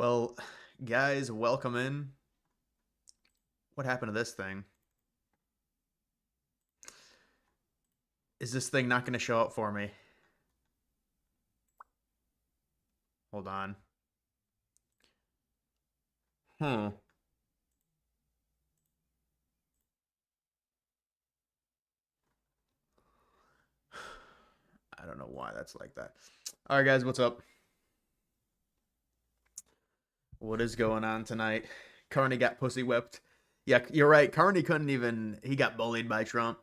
Well, guys, welcome in. What happened to this thing? Is this thing not going to show up for me? Hold on. I don't know why that's like that. All right, guys, what's up? What is going on tonight? Carney got pussy whipped. Yeah, you're right. Carney couldn't even... He got bullied by Trump.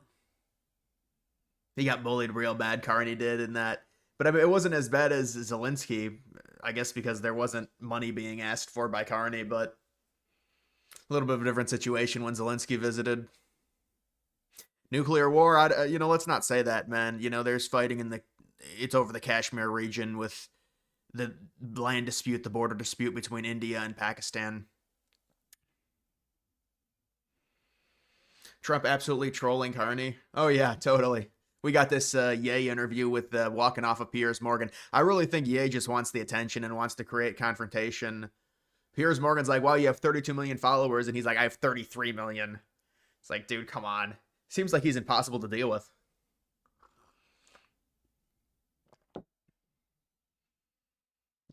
He got bullied real bad, Carney did, in that. But I mean, it wasn't as bad as Zelensky, I guess, because there wasn't money being asked for by Carney, but a little bit of a different situation when Zelensky visited. Nuclear war, let's not say that, man. There's fighting it's over the Kashmir region with the land dispute, the border dispute between India and Pakistan. Trump absolutely trolling Carney. Oh, yeah, totally. We got this Ye interview with walking off of Piers Morgan. I really think Ye just wants the attention and wants to create confrontation. Piers Morgan's like, wow, you have 32 million followers. And he's like, I have 33 million. It's like, dude, come on. Seems like he's impossible to deal with.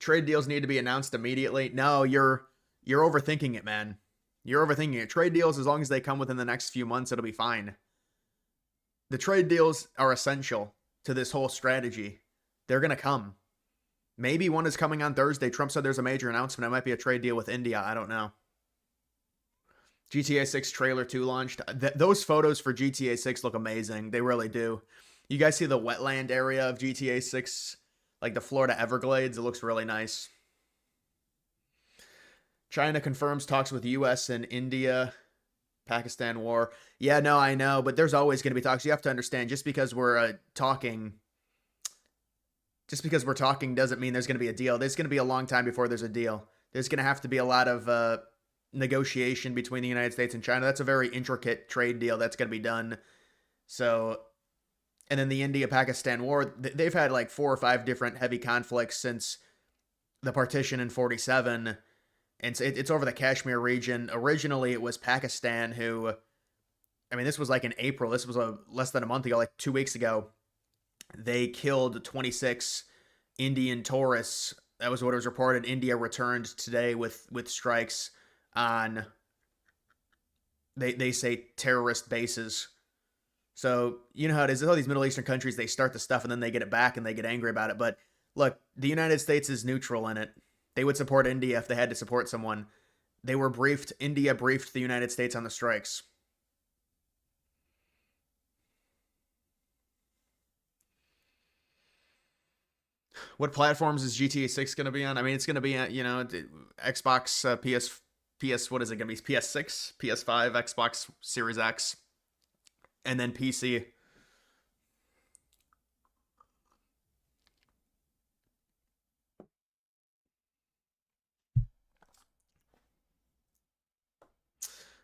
Trade deals need to be announced immediately. No, you're overthinking it, man. You're overthinking it. Trade deals, as long as they come within the next few months, it'll be fine. The trade deals are essential to this whole strategy. They're going to come. Maybe one is coming on Thursday. Trump said there's a major announcement. It might be a trade deal with India. I don't know. GTA 6 trailer 2 launched. Those photos for GTA 6 look amazing. They really do. You guys see the wetland area of GTA 6? Like the Florida Everglades? It looks really nice. China confirms talks with U.S. and India. Pakistan war. Yeah, no, I know. But there's always going to be talks. You have to understand, just because we're talking doesn't mean there's going to be a deal. There's going to be a long time before there's a deal. There's going to have to be a lot of negotiation between the United States and China. That's a very intricate trade deal that's going to be done. So, and then the India-Pakistan war, they've had like 4 or 5 different heavy conflicts since the partition in 47. And it's over the Kashmir region. Originally, it was Pakistan who, I mean, this was like in April. This was less than a month ago, like 2 weeks ago. They killed 26 Indian tourists. That was what was reported. India returned today with strikes on, they say, terrorist bases. So, you know how it is. All these Middle Eastern countries, they start the stuff and then they get it back and they get angry about it. But look, the United States is neutral in it. They would support India if they had to support someone. They were briefed. India briefed the United States on the strikes. What platforms is GTA 6 going to be on? I mean, it's going to be, Xbox, PS, what is it going to be? PS6, PS5, Xbox Series X, and then PC.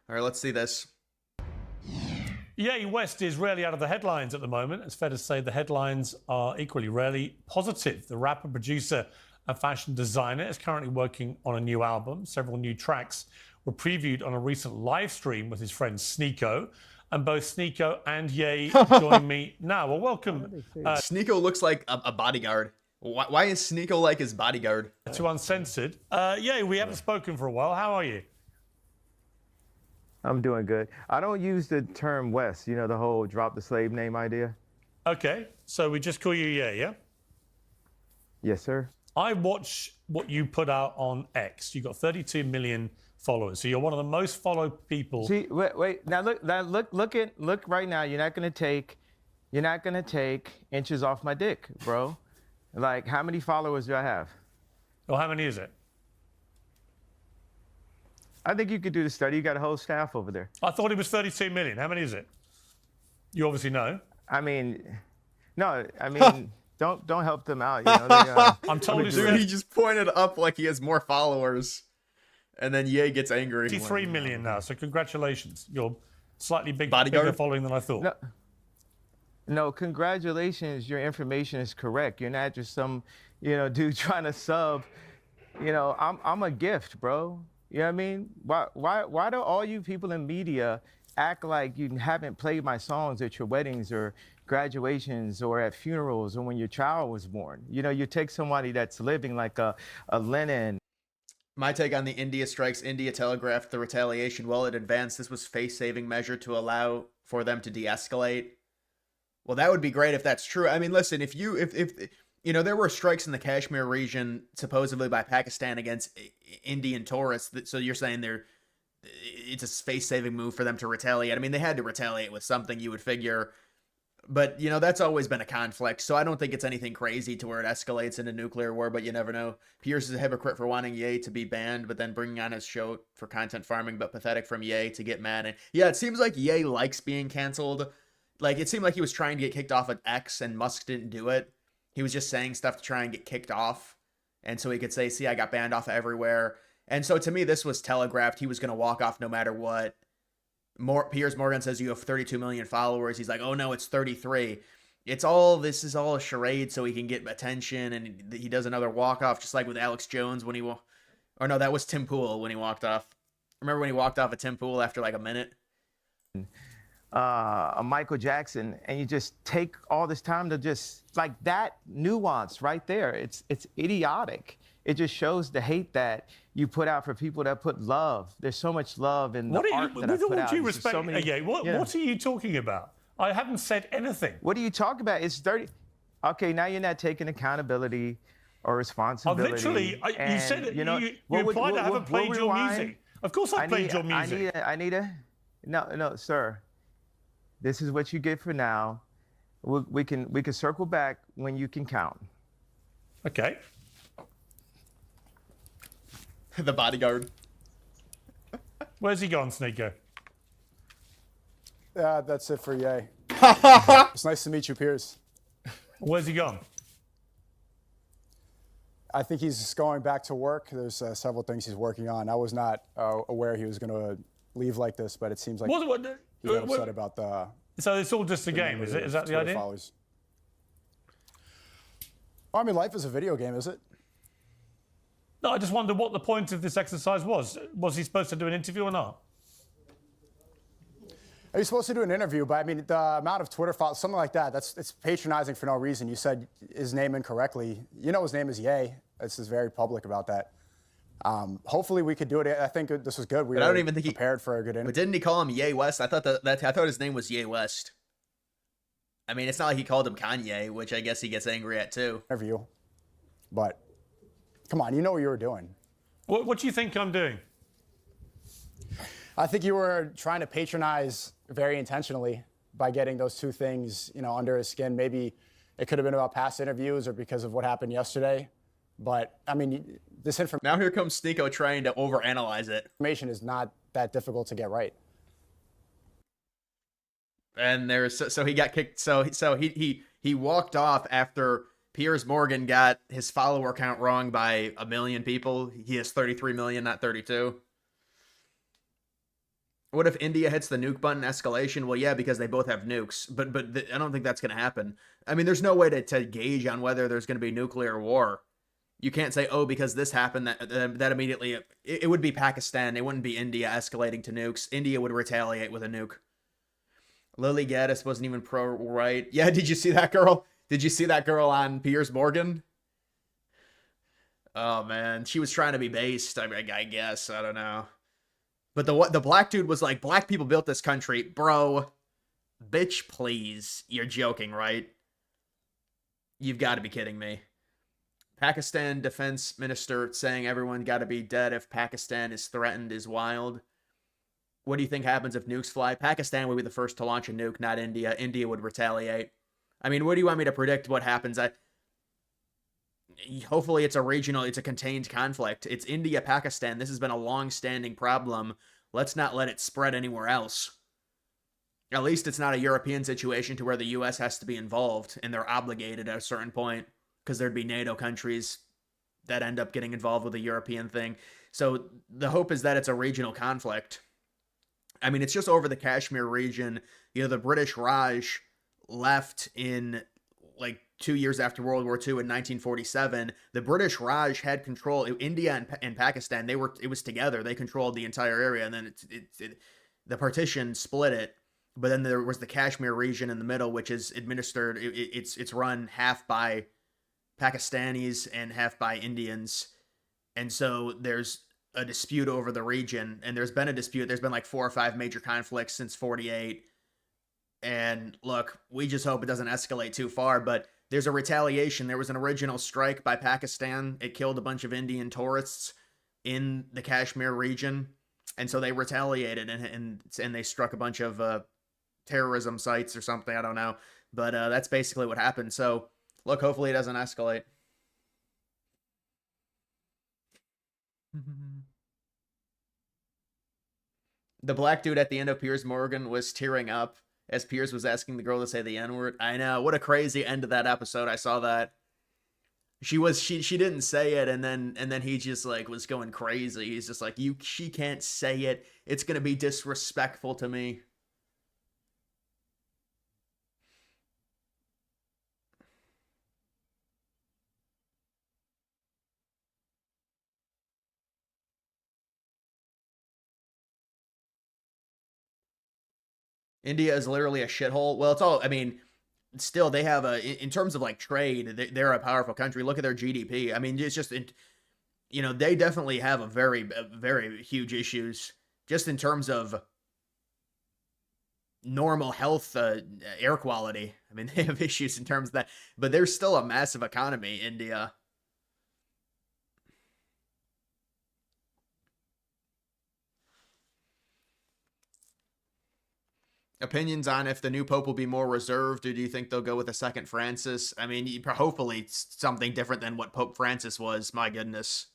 All right, let's see this. Ye West is rarely out of the headlines at the moment. It's fair to say the headlines are equally rarely positive. The rapper, producer, and fashion designer is currently working on a new album. Several new tracks were previewed on a recent live stream with his friend Sneo. And both Sneo and Ye join me now. Well, welcome. Sneo looks like a bodyguard. Why is Sneo like his bodyguard? To Uncensored. Ye, we haven't spoken for a while. How are you? I'm doing good. I don't use the term West, the whole drop the slave name idea. Okay, so we just call you Ye, yeah? Yes, sir. I watch what you put out on X. You got 32 million followers, so you're one of the most followed people. See, wait. Now look right now. You're not gonna take inches off my dick, bro. Like, how many followers do I have? Well, how many is it? I think you could do the study. You got a whole staff over there. I thought it was 32 million. How many is it? You obviously know. I mean, don't help them out. I'm totally Dude, he just pointed up like he has more followers, and then Ye gets angry. 53 million now. So congratulations. You're slightly bigger following than I thought. No, congratulations. Your information is correct. You're not just some, dude trying to sub I'm a gift, bro. You know what I mean? Why do all you people in media act like you haven't played my songs at your weddings or graduations or at funerals or when your child was born? You take somebody that's living like a Lenin. My take on the India strikes: India telegraphed the retaliation well in advance. This was face-saving measure to allow for them to de-escalate. Well, that would be great if that's true. I mean, listen, if there were strikes in the Kashmir region supposedly by Pakistan against Indian tourists, so you're saying it's a face-saving move for them to retaliate. I mean, they had to retaliate with something, you would figure. But, that's always been a conflict, so I don't think it's anything crazy to where it escalates into nuclear war, but you never know. Pierce is a hypocrite for wanting Ye to be banned, but then bringing on his show for content farming, but pathetic from Ye to get mad. And yeah, it seems like Ye likes being canceled. Like, it seemed like he was trying to get kicked off at X, and Musk didn't do it. He was just saying stuff to try and get kicked off. And so he could say, see, I got banned off of everywhere. And so to me, this was telegraphed. He was going to walk off no matter what. Piers Morgan says you have 32 million followers. He's like, oh no, it's 33. This is all a charade so he can get attention, and he does another walk-off, just like with Alex Jones when or no, that was Tim Pool when he walked off. Remember when he walked off at Tim Pool after like a minute? A Michael Jackson, and you just take all this time to just like that nuance right there. It's idiotic. It just shows the hate that you put out for people that put love. There's so much love in the art that I put out. What are you talking about? I haven't said anything. What are you talking about? It's 30. Okay, now you're not taking accountability or responsibility. You said it. You implied I haven't played your music. Of course I played your music. No, sir. This is what you get for now. We can circle back when you can count. Okay. The bodyguard. Where's he gone, Sneo? That's it for Ye. It's nice to meet you, Piers. Where's he gone? I think he's just going back to work. There's several things he's working on. I was not aware he was going to leave like this, but it seems like he got upset about the... So it's all just a game, is it? Is that the idea? Followers. Well, I mean, life is a video game, is it? No, I just wondered what the point of this exercise was. Was he supposed to do an interview or not? Are you supposed to do an interview? But I mean, the amount of Twitter followers, something like that, it's patronizing for no reason. You said his name incorrectly. You know his name is Ye. This is very public about that. Hopefully we could do it. I think this was good. I don't even think he prepared for a good interview. But didn't he call him Ye West? I thought his name was Ye West. I mean, it's not like he called him Kanye, which I guess he gets angry at too. Interview, but come on, you know what you were doing. What do you think I'm doing? I think you were trying to patronize very intentionally by getting those two things, under his skin. Maybe it could have been about past interviews or because of what happened yesterday. But I mean, this information. Now here comes Sneo trying to overanalyze it. Information is not that difficult to get right. And so he got kicked. So he walked off after Piers Morgan got his follower count wrong by 1 million people. He has 33 million, not 32. What if India hits the nuke button escalation? Well, yeah, because they both have nukes. But I don't think that's going to happen. I mean, there's no way to gauge on whether there's going to be nuclear war. You can't say, oh, because this happened, that immediately... It would be Pakistan. It wouldn't be India escalating to nukes. India would retaliate with a nuke. Lily Gaddis wasn't even pro-right. Yeah, did you see that girl? Did you see that girl on Piers Morgan? Oh, man. She was trying to be based, I guess. I don't know. But the black dude was like, black people built this country. Bro, bitch, please. You're joking, right? You've got to be kidding me. Pakistan defense minister saying everyone got to be dead if Pakistan is threatened is wild. What do you think happens if nukes fly? Pakistan would be the first to launch a nuke, not India. India would retaliate. I mean, what do you want me to predict what happens? Hopefully it's a contained conflict. It's India-Pakistan. This has been a long-standing problem. Let's not let it spread anywhere else. At least it's not a European situation to where the U.S. has to be involved, and they're obligated at a certain point, because there'd be NATO countries that end up getting involved with the European thing. So the hope is that it's a regional conflict. I mean, it's just over the Kashmir region. The British Raj left in like 2 years after World War II in 1947, the British Raj had control. India and Pakistan, it was together. They controlled the entire area, and then the partition split it. But then there was the Kashmir region in the middle, which is administered. It's run half by Pakistanis and half by Indians, and so there's a dispute over the region, and there's been a dispute. There's been like 4 or 5 major conflicts since '48. And look, we just hope it doesn't escalate too far, but there's a retaliation. There was an original strike by Pakistan. It killed a bunch of Indian tourists in the Kashmir region. And so they retaliated and they struck a bunch of terrorism sites or something. I don't know. But that's basically what happened. So look, hopefully it doesn't escalate. The black dude at the end of Piers Morgan was tearing up as Piers was asking the girl to say the N-word. I know, what a crazy end to that episode. I saw that. She didn't say it, and then he just like was going crazy. He's just like, she can't say it. It's gonna be disrespectful to me. India is literally a shithole. Well, it's all, I mean, still they have in terms of like trade, they're a powerful country. Look at their GDP. I mean, it's just, they definitely have a very huge issues just in terms of normal health, air quality. I mean, they have issues in terms of that, but they're still a massive economy, India. Opinions on if the new pope will be more reserved, or do you think they'll go with a second Francis? I mean, hopefully it's something different than what Pope Francis was. My goodness.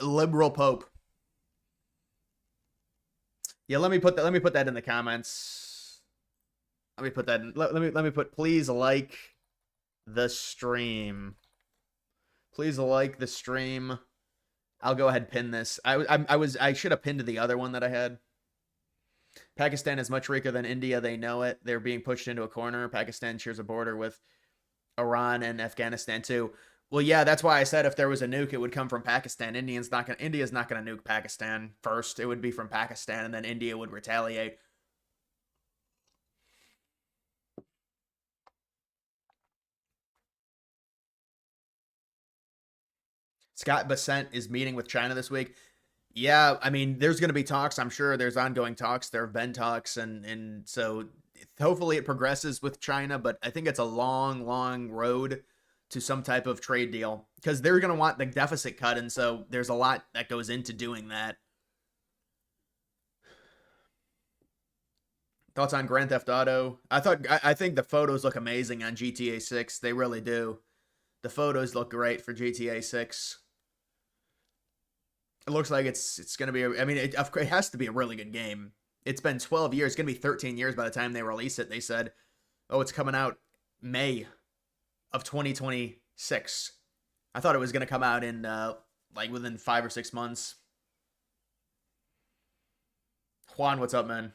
Liberal pope. Yeah, let me put that in the comments. Let me put that in. Let me put, please like the stream. Please like the stream. I'll go ahead and pin this. I should have pinned the other one that I had. Pakistan is much weaker than India. They know it. They're being pushed into a corner. Pakistan shares a border with Iran and Afghanistan too. Well, yeah, that's why I said if there was a nuke, it would come from Pakistan. India's not gonna nuke Pakistan first. It would be from Pakistan, and then India would retaliate. Scott Bessent is meeting with China this week. Yeah, I mean, there's going to be talks. I'm sure there's ongoing talks. There have been talks, and so hopefully it progresses with China, but I think it's a long road to some type of trade deal because they're going to want the deficit cut, and so there's a lot that goes into doing that. Thoughts on Grand Theft Auto? I think the photos look amazing on GTA 6. They really do. The photos look great for GTA 6. It looks like it's going to be, it has to be a really good game. It's been 12 years. It's going to be 13 years by the time they release it. They said, oh, it's coming out May of 2026. I thought it was going to come out in like within 5 or 6 months. Juan, what's up, man?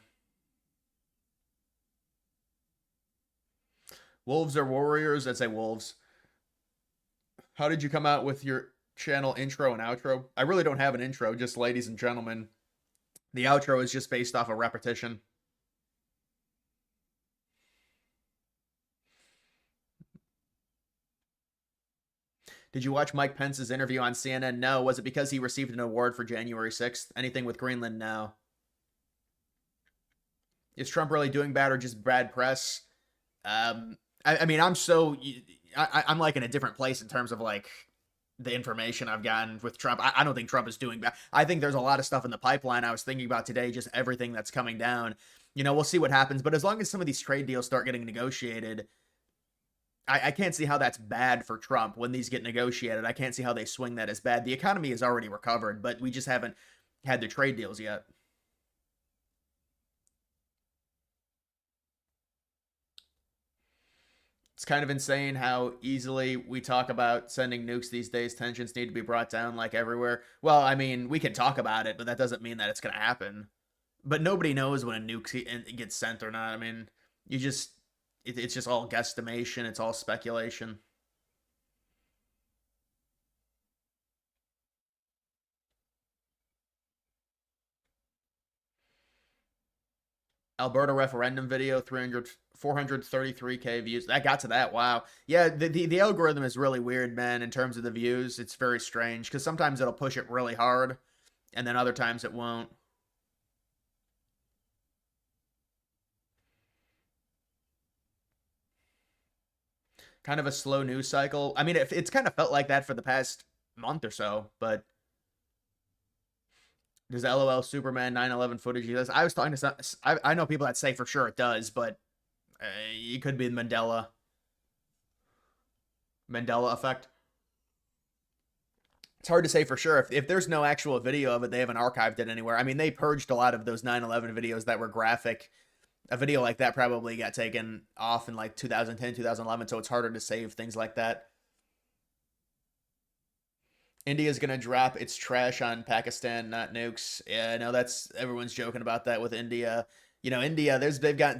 Wolves or Warriors? I'd say Wolves. How did you come out with your channel intro and outro? I really don't have an intro, just ladies and gentlemen. The outro is just based off of repetition. Did you watch Mike Pence's interview on CNN? No. Was it because he received an award for January 6th? Anything with Greenland? No. Is Trump really doing bad or just bad press? I mean, I'm like in a different place in terms of like the information I've gotten with Trump. I don't think Trump is doing bad. I think there's a lot of stuff in the pipeline. I was thinking about today, just everything that's coming down. We'll see what happens. But as long as some of these trade deals start getting negotiated, I can't see how that's bad for Trump when these get negotiated. I can't see how they swing that as bad. The economy is already recovered, but we just haven't had the trade deals yet. It's kind of insane how easily we talk about sending nukes these days. Tensions need to be brought down like everywhere. Well, I mean, we can talk about it, but that doesn't mean that it's going to happen. But nobody knows when a nuke gets sent or not. I mean, it's just all guesstimation. It's all speculation. Alberta referendum video, 433K views. That got to that. Wow. Yeah, the algorithm is really weird, man, in terms of the views. It's very strange because sometimes it'll push it really hard and then other times it won't. Kind of a slow news cycle. I mean, it's kind of felt like that for the past month or so, but does LOL Superman 9/11 footage use? I was talking to some. I know people that say for sure it does, but it could be the Mandela effect. It's hard to say for sure. If there's no actual video of it, they haven't archived it anywhere. I mean, they purged a lot of those 9/11 videos that were graphic. A video like that probably got taken off in like 2010, 2011, so it's harder to save things like that. India's gonna drop its trash on Pakistan, not nukes. Yeah, I know that's everyone's joking about that with India. You know, India, there's been a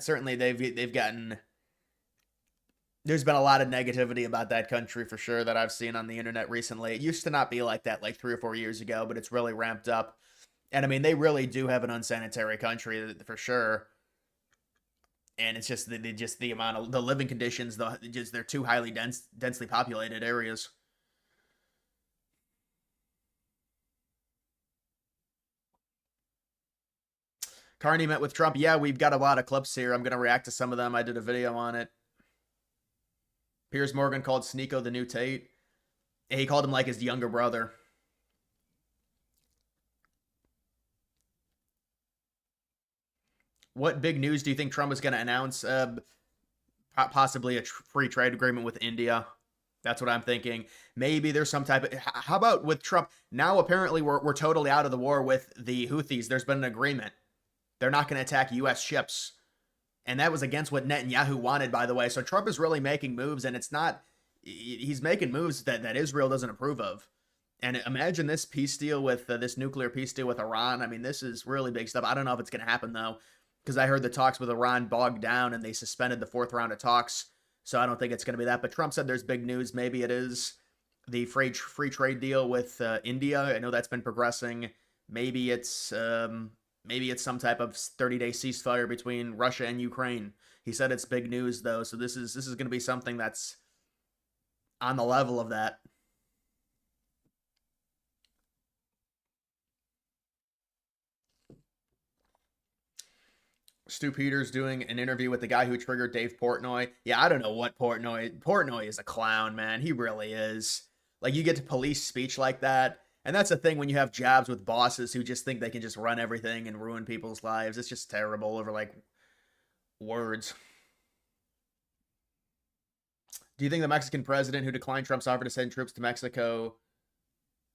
lot of negativity about that country for sure that I've seen on the internet recently. It used to not be like that like 3 or 4 years ago, but it's really ramped up. And I mean, they really do have an unsanitary country for sure. And it's just the amount of the living conditions, they're too highly densely populated areas. Carney met with Trump. Yeah, we've got a lot of clips here. I'm going to react to some of them. I did a video on it. Piers Morgan called Sneo the new Tate. He called him like his younger brother. What big news do you think Trump is going to announce? Possibly a free trade agreement with India. That's what I'm thinking. Maybe there's some type of... How about with Trump? Now apparently we're totally out of the war with the Houthis. There's been an agreement. They're not going to attack U.S. ships. And that was against what Netanyahu wanted, by the way. So Trump is really making moves, and it's not... He's making moves that Israel doesn't approve of. And imagine this peace deal with... this nuclear peace deal with Iran. I mean, this is really big stuff. I don't know if it's going to happen, though, because I heard the talks with Iran bogged down, and they suspended the 4th round of talks. So I don't think it's going to be that. But Trump said there's big news. Maybe it is the free trade deal with India. I know that's been progressing. Maybe it's some type of 30-day ceasefire between Russia and Ukraine. He said it's big news, though, so this is going to be something that's on the level of that. Stu Peters doing an interview with the guy who triggered Dave Portnoy. Yeah, I don't know what Portnoy is a clown, man. He really is. Like, you get to police speech like that. And that's the thing when you have jobs with bosses who just think they can just run everything and ruin people's lives. It's just terrible over, like, words. Do you think the Mexican president who declined Trump's offer to send troops to Mexico,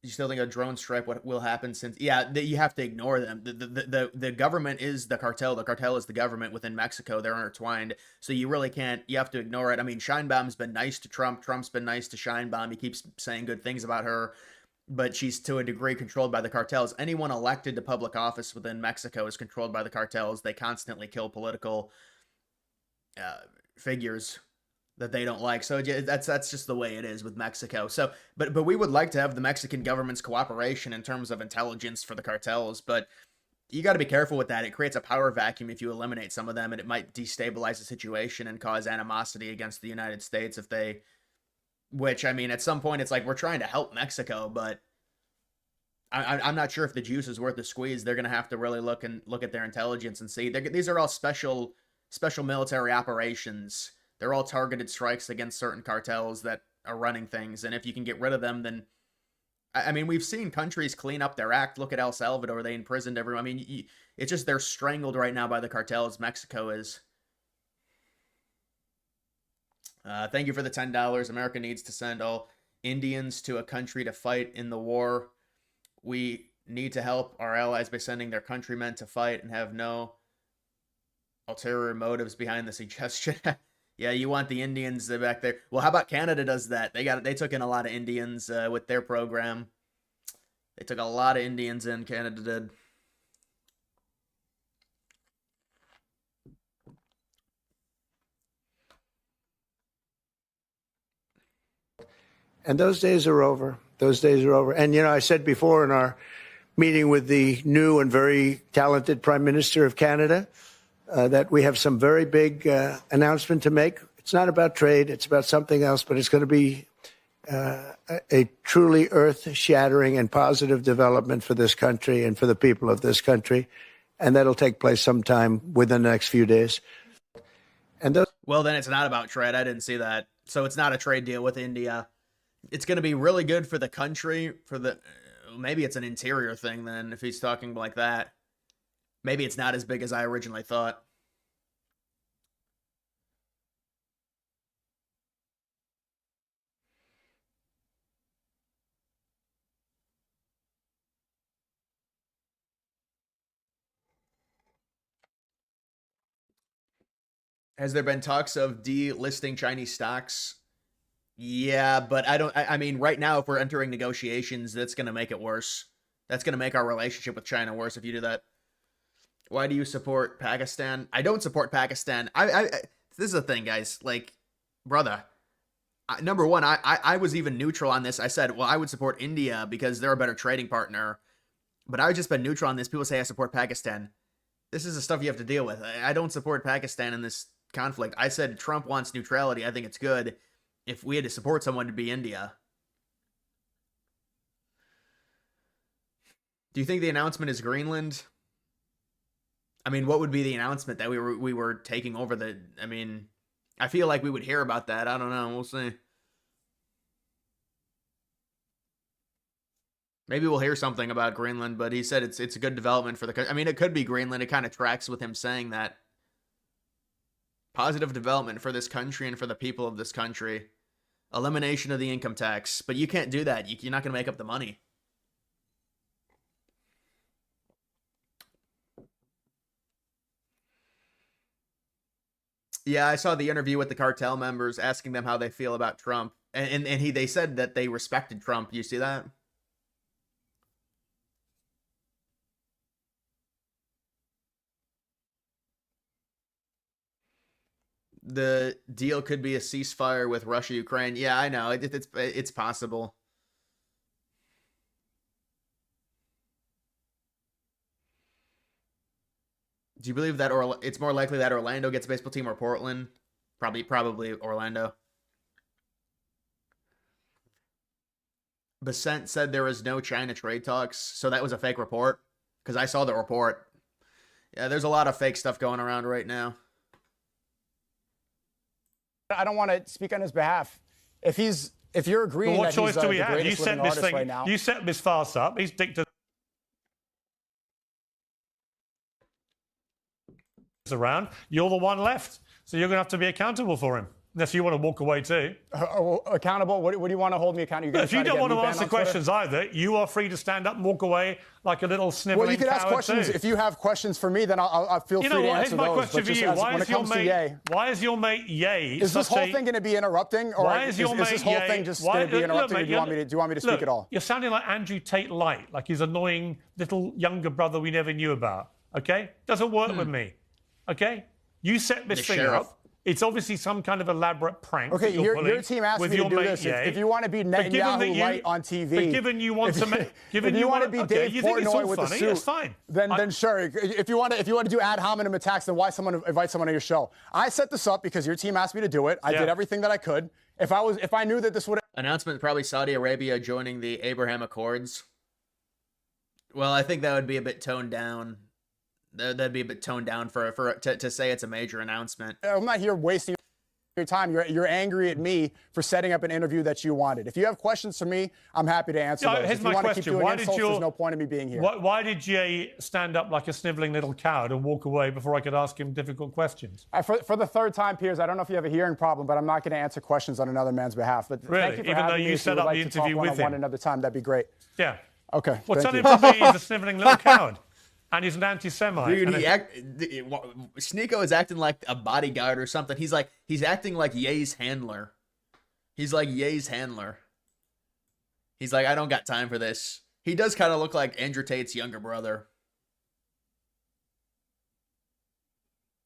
do you still think a drone strike will happen since... Yeah, you have to ignore them. The government is the cartel. The cartel is the government within Mexico. They're intertwined. So you really can't... You have to ignore it. I mean, Scheinbaum's been nice to Trump. Trump's been nice to Scheinbaum. He keeps saying good things about her. But she's to a degree controlled by the cartels. Anyone elected to public office within Mexico is controlled by the cartels. They constantly kill political figures that they don't like. So that's just the way it is with Mexico. So, but we would like to have the Mexican government's cooperation in terms of intelligence for the cartels. But you got to be careful with that. It creates a power vacuum if you eliminate some of them, and it might destabilize the situation and cause animosity against the United States if they... Which, I mean, at some point, it's like we're trying to help Mexico, but I'm not sure if the juice is worth the squeeze. They're going to have to really look at their intelligence and see. These are all special military operations. They're all targeted strikes against certain cartels that are running things. And if you can get rid of them, then... I mean, we've seen countries clean up their act. Look at El Salvador. They imprisoned everyone. I mean, it's just they're strangled right now by the cartels. Mexico is... Thank you for the $10. America needs to send all Indians to a country to fight in the war. We need to help our allies by sending their countrymen to fight and have no ulterior motives behind the suggestion. Yeah, you want the Indians back there. Well, how about Canada does that? They took in a lot of Indians with their program. They took a lot of Indians in, Canada did. And those days are over. Those days are over. And, I said before in our meeting with the new and very talented Prime Minister of Canada that we have some very big announcement to make. It's not about trade. It's about something else, but it's going to be a truly earth-shattering and positive development for this country and for the people of this country. And that'll take place sometime within the next few days. Well, then it's not about trade. I didn't see that. So it's not a trade deal with India. It's going to be really good for the country, maybe it's an interior thing then, if he's talking like that. Maybe it's not as big as I originally thought. Has there been talks of delisting Chinese stocks? Yeah, but I mean, right now, if we're entering negotiations, that's going to make it worse. That's going to make our relationship with China worse if you do that. Why do you support Pakistan? I don't support Pakistan. This is the thing, guys. Like, brother, number one, I was even neutral on this. I said, well, I would support India because they're a better trading partner. But I've just been neutral on this. People say I support Pakistan. This is the stuff you have to deal with. I don't support Pakistan in this conflict. I said Trump wants neutrality. I think it's good. If we had to support someone, to be India. Do you think the announcement is Greenland? I mean, what would be the announcement that we were taking over the... I mean, I feel like we would hear about that. I don't know. We'll see. Maybe we'll hear something about Greenland, but he said it's a good development for the country. I mean, it could be Greenland. It kind of tracks with him saying that. Positive development for this country and for the people of this country. Elimination of the income tax. But you can't do that. You're not going to make up the money. Yeah, I saw the interview with the cartel members asking them how they feel about Trump. And they said that they respected Trump. You see that? The deal could be a ceasefire with Russia, Ukraine. Yeah, I know. It's possible. Do you believe that it's more likely that Orlando gets a baseball team or Portland? Probably Orlando. Basent said there was no China trade talks, so that was a fake report. Because I saw the report. Yeah, there's a lot of fake stuff going around right now. I don't want to speak on his behalf. If you're agreeing what that choice he's do we the have? You greatest set living this artist thing. right now. You set this farce up. He's dictated around. You're the one left, so you're going to have to be accountable for him. Unless you want to walk away too. Accountable? What do you want to hold me accountable? If you don't want to answer questions either, you are free to stand up and walk away like a little sniveling Well, you can ask questions. Too. If you have questions for me, then I'll feel free to answer Here's my those. question for you. Why is your mate Ye? Is this whole thing going to be interrupting, or is this whole thing just going to be interrupting? Or do you want me to speak at all? You're sounding like Andrew Tate Light, like his annoying little younger brother we never knew about. Okay, doesn't work with me. Okay, you set this thing up. It's obviously some kind of elaborate prank. Okay, your team asked me to do this. If you want to be Netanyahu light on TV, but given you want to, if you want to be Dave Portnoy with the suit, that's fine. Then sure. If you want to do ad hominem attacks, then why invite someone on your show? I set this up because your team asked me to do it. I did everything that I could. If I knew that this would announcement, probably Saudi Arabia joining the Abraham Accords. Well, I think that would be a bit toned down. That'd be a bit toned down to say it's a major announcement. I'm not here wasting your time. You're angry at me for setting up an interview that you wanted. If you have questions for me, I'm happy to answer those. Here's if you my want question. to keep doing insults, there's no point in me being here. Why did Jay stand up like a sniveling little coward and walk away before I could ask him difficult questions? For the third time, Piers, I don't know if you have a hearing problem, but I'm not going to answer questions on another man's behalf. But really? Thank you for Even having though me. you set up the interview with him another time, that'd be great. Yeah. Okay. Well, tell him to me he's a sniveling little coward. And he's an anti-Semite. Dude, Sneo is acting like a bodyguard or something. He's acting like Ye's handler. He's like Ye's handler. He's like, I don't got time for this. He does kind of look like Andrew Tate's younger brother.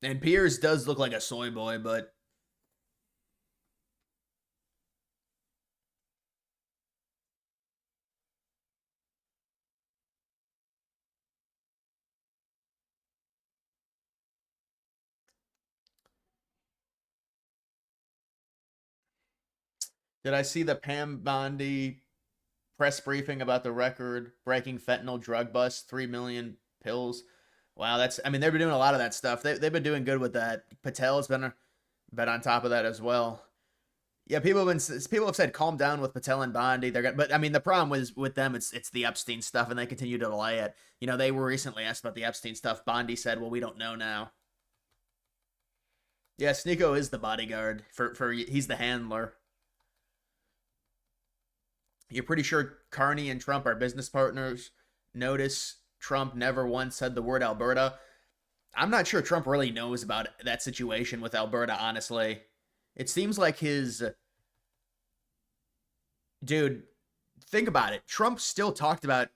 And Piers does look like a soy boy, but Did I see the Pam Bondi press briefing about the record-breaking fentanyl drug bust, 3 million pills? Wow, they've been doing a lot of that stuff. They've been doing good with that. Patel's been on top of that as well. Yeah, people have said calm down with Patel and Bondi. But I mean, the problem with them, it's the Epstein stuff, and they continue to delay it. You know, they were recently asked about the Epstein stuff. Bondi said, "Well, we don't know now." Yeah, Sneo is the bodyguard he's the handler. You're pretty sure Carney and Trump are business partners. Notice Trump never once said the word Alberta. I'm not sure Trump really knows about that situation with Alberta, honestly. It seems like dude, think about it. Trump still talked about,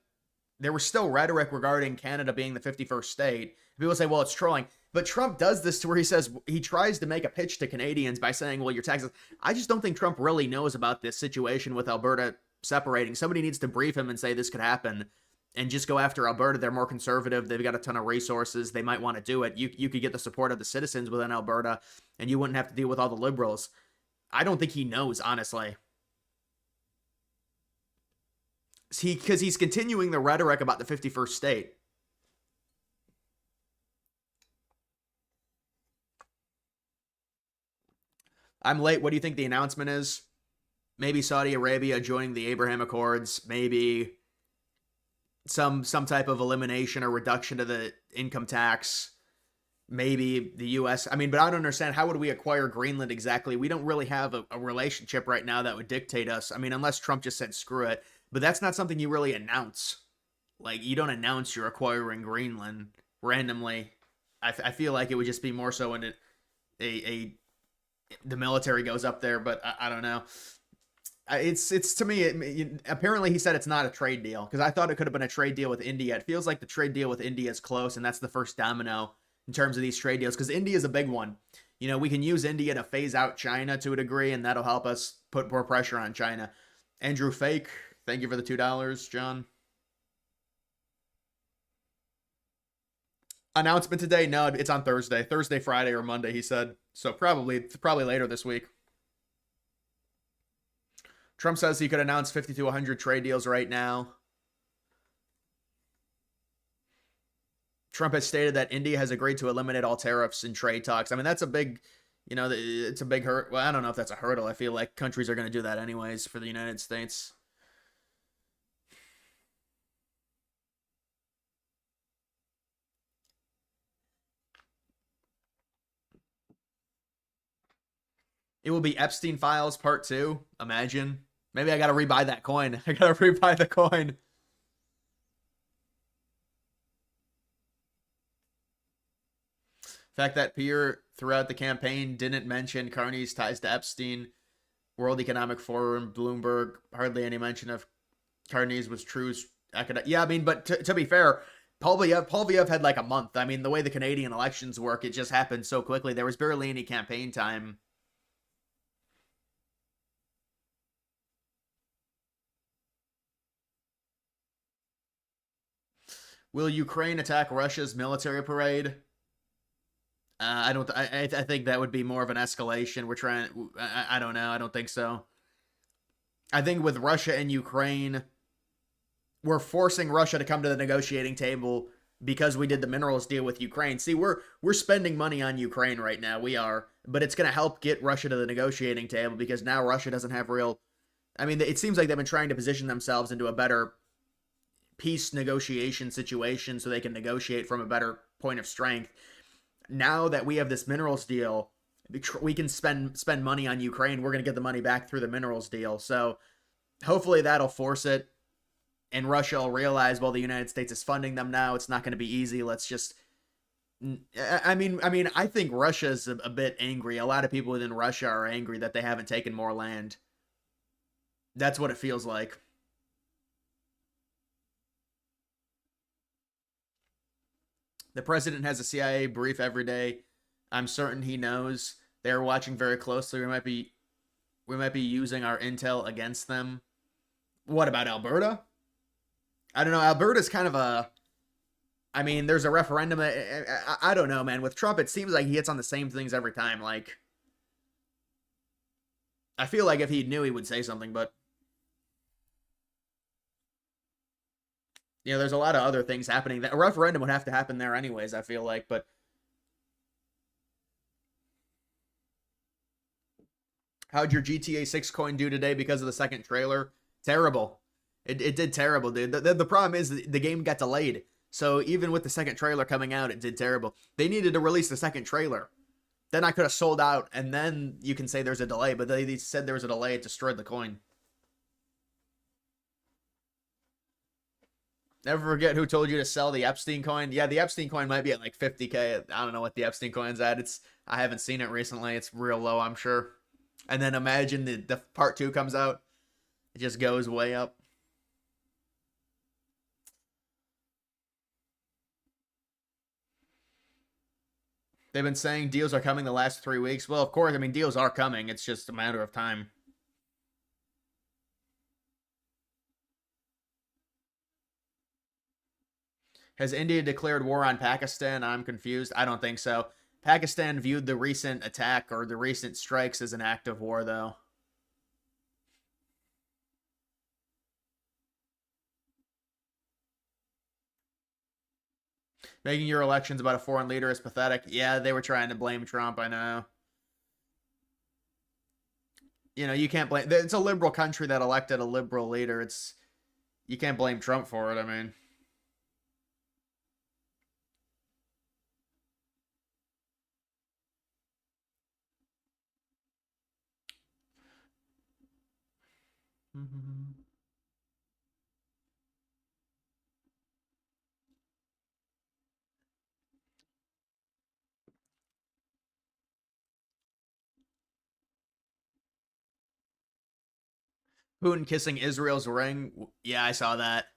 there was still rhetoric regarding Canada being the 51st state. People say, well, it's trolling. But Trump does this to where he tries to make a pitch to Canadians by saying, well, your taxes. I just don't think Trump really knows about this situation with Alberta separating. Somebody needs to brief him and say this could happen and just go after Alberta. They're more conservative. They've got a ton of resources. They might want to do it. You could get the support of the citizens within Alberta, and you wouldn't have to deal with all the liberals. I don't think he knows, honestly. Because he's continuing the rhetoric about the 51st state. I'm late. What do you think the announcement is? Maybe Saudi Arabia joining the Abraham Accords. Maybe some type of elimination or reduction to the income tax. Maybe the U.S. I mean, but I don't understand. How would we acquire Greenland exactly? We don't really have a relationship right now that would dictate us. I mean, unless Trump just said screw it. But that's not something you really announce. Like, you don't announce you're acquiring Greenland randomly. I feel like it would just be more so when the military goes up there, but I don't know. It's to me, apparently he said it's not a trade deal, because I thought it could have been a trade deal with India. It feels like the trade deal with India is close, and that's the first domino in terms of these trade deals, because India is a big one. You know, we can use India to phase out China to a degree, and that'll help us put more pressure on China. Andrew Fake, thank you for the $2, John. Announcement today? No, it's on Thursday. Thursday, Friday, or Monday, he said. So probably later this week. Trump says he could announce 50 to 100 trade deals right now. Trump has stated that India has agreed to eliminate all tariffs in trade talks. I mean, that's a big, it's a big hurt. Well, I don't know if that's a hurdle. I feel like countries are going to do that anyways for the United States. It will be Epstein Files Part 2. Imagine. Maybe I gotta rebuy that coin. I gotta rebuy the coin. The fact that Pierre, throughout the campaign, didn't mention Carney's ties to Epstein, World Economic Forum, Bloomberg, hardly any mention of Carney's was True's. Yeah, I mean, but to be fair, Poilievre had like a month. I mean, the way the Canadian elections work, it just happened so quickly. There was barely any campaign time. Will Ukraine attack Russia's military parade? I don't. I think that would be more of an escalation. We're trying. I don't know. I don't think so. I think with Russia and Ukraine, we're forcing Russia to come to the negotiating table because we did the minerals deal with Ukraine. See, we're spending money on Ukraine right now. We are, but it's going to help get Russia to the negotiating table because now Russia doesn't have real. I mean, it seems like they've been trying to position themselves into a better peace negotiation situation so they can negotiate from a better point of strength. Now that we have this minerals deal, we can spend money on Ukraine. We're going to get the money back through the minerals deal. So hopefully that'll force it. And Russia will realize, well, the United States is funding them now. It's not going to be easy. Let's just... I mean, I think Russia's a bit angry. A lot of people within Russia are angry that they haven't taken more land. That's what it feels like. The president has a CIA brief every day. I'm certain he knows. They're watching very closely. We might be using our intel against them. What about Alberta? I don't know. Alberta's kind of a... I mean, there's a referendum. I don't know, man. With Trump, it seems like he hits on the same things every time. Like, I feel like if he knew, he would say something, but there's a lot of other things happening. That a referendum would have to happen there anyways, I feel like, but how'd your GTA 6 coin do today because of the second trailer? Terrible. It did terrible, dude. The problem is the game got delayed. So even with the second trailer coming out, it did terrible. They needed to release the second trailer. Then I could have sold out, and then you can say there's a delay. But they said there was a delay. It destroyed the coin. Never forget who told you to sell the Epstein coin. Yeah, the Epstein coin might be at like 50K. I don't know what the Epstein coin's at. I haven't seen it recently. It's real low, I'm sure. And then imagine the part 2 comes out. It just goes way up. They've been saying deals are coming the last 3 weeks. Well, of course, I mean, deals are coming. It's just a matter of time. Has India declared war on Pakistan? I'm confused. I don't think so. Pakistan viewed the recent attack or the recent strikes as an act of war, though. Making your elections about a foreign leader is pathetic. Yeah, they were trying to blame Trump, I know. You can't blame... It's a liberal country that elected a liberal leader. You can't blame Trump for it, I mean. Putin kissing Israel's ring. Yeah, I saw that.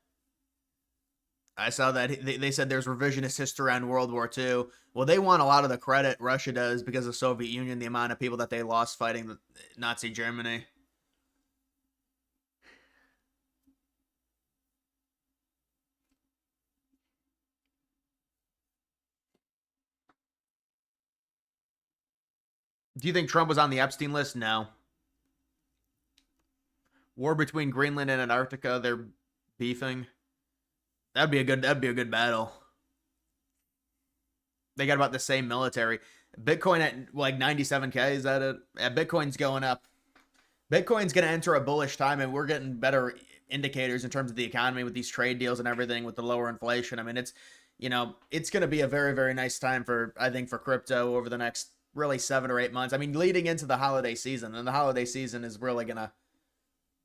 They said there's revisionist history around World War II. Well, they want a lot of the credit, Russia does, because of the Soviet Union, the amount of people that they lost fighting the Nazi Germany. Do you think Trump was on the Epstein list? No. War between Greenland and Antarctica, they're beefing. That'd be a good battle. They got about the same military. Bitcoin at like 97K, is that it? Yeah, Bitcoin's going up. Bitcoin's going to enter a bullish time, and we're getting better indicators in terms of the economy with these trade deals and everything with the lower inflation. I mean, it's going to be a very, very nice time for crypto over the next really 7 or 8 months. I mean, leading into the holiday season, and the holiday season is really going to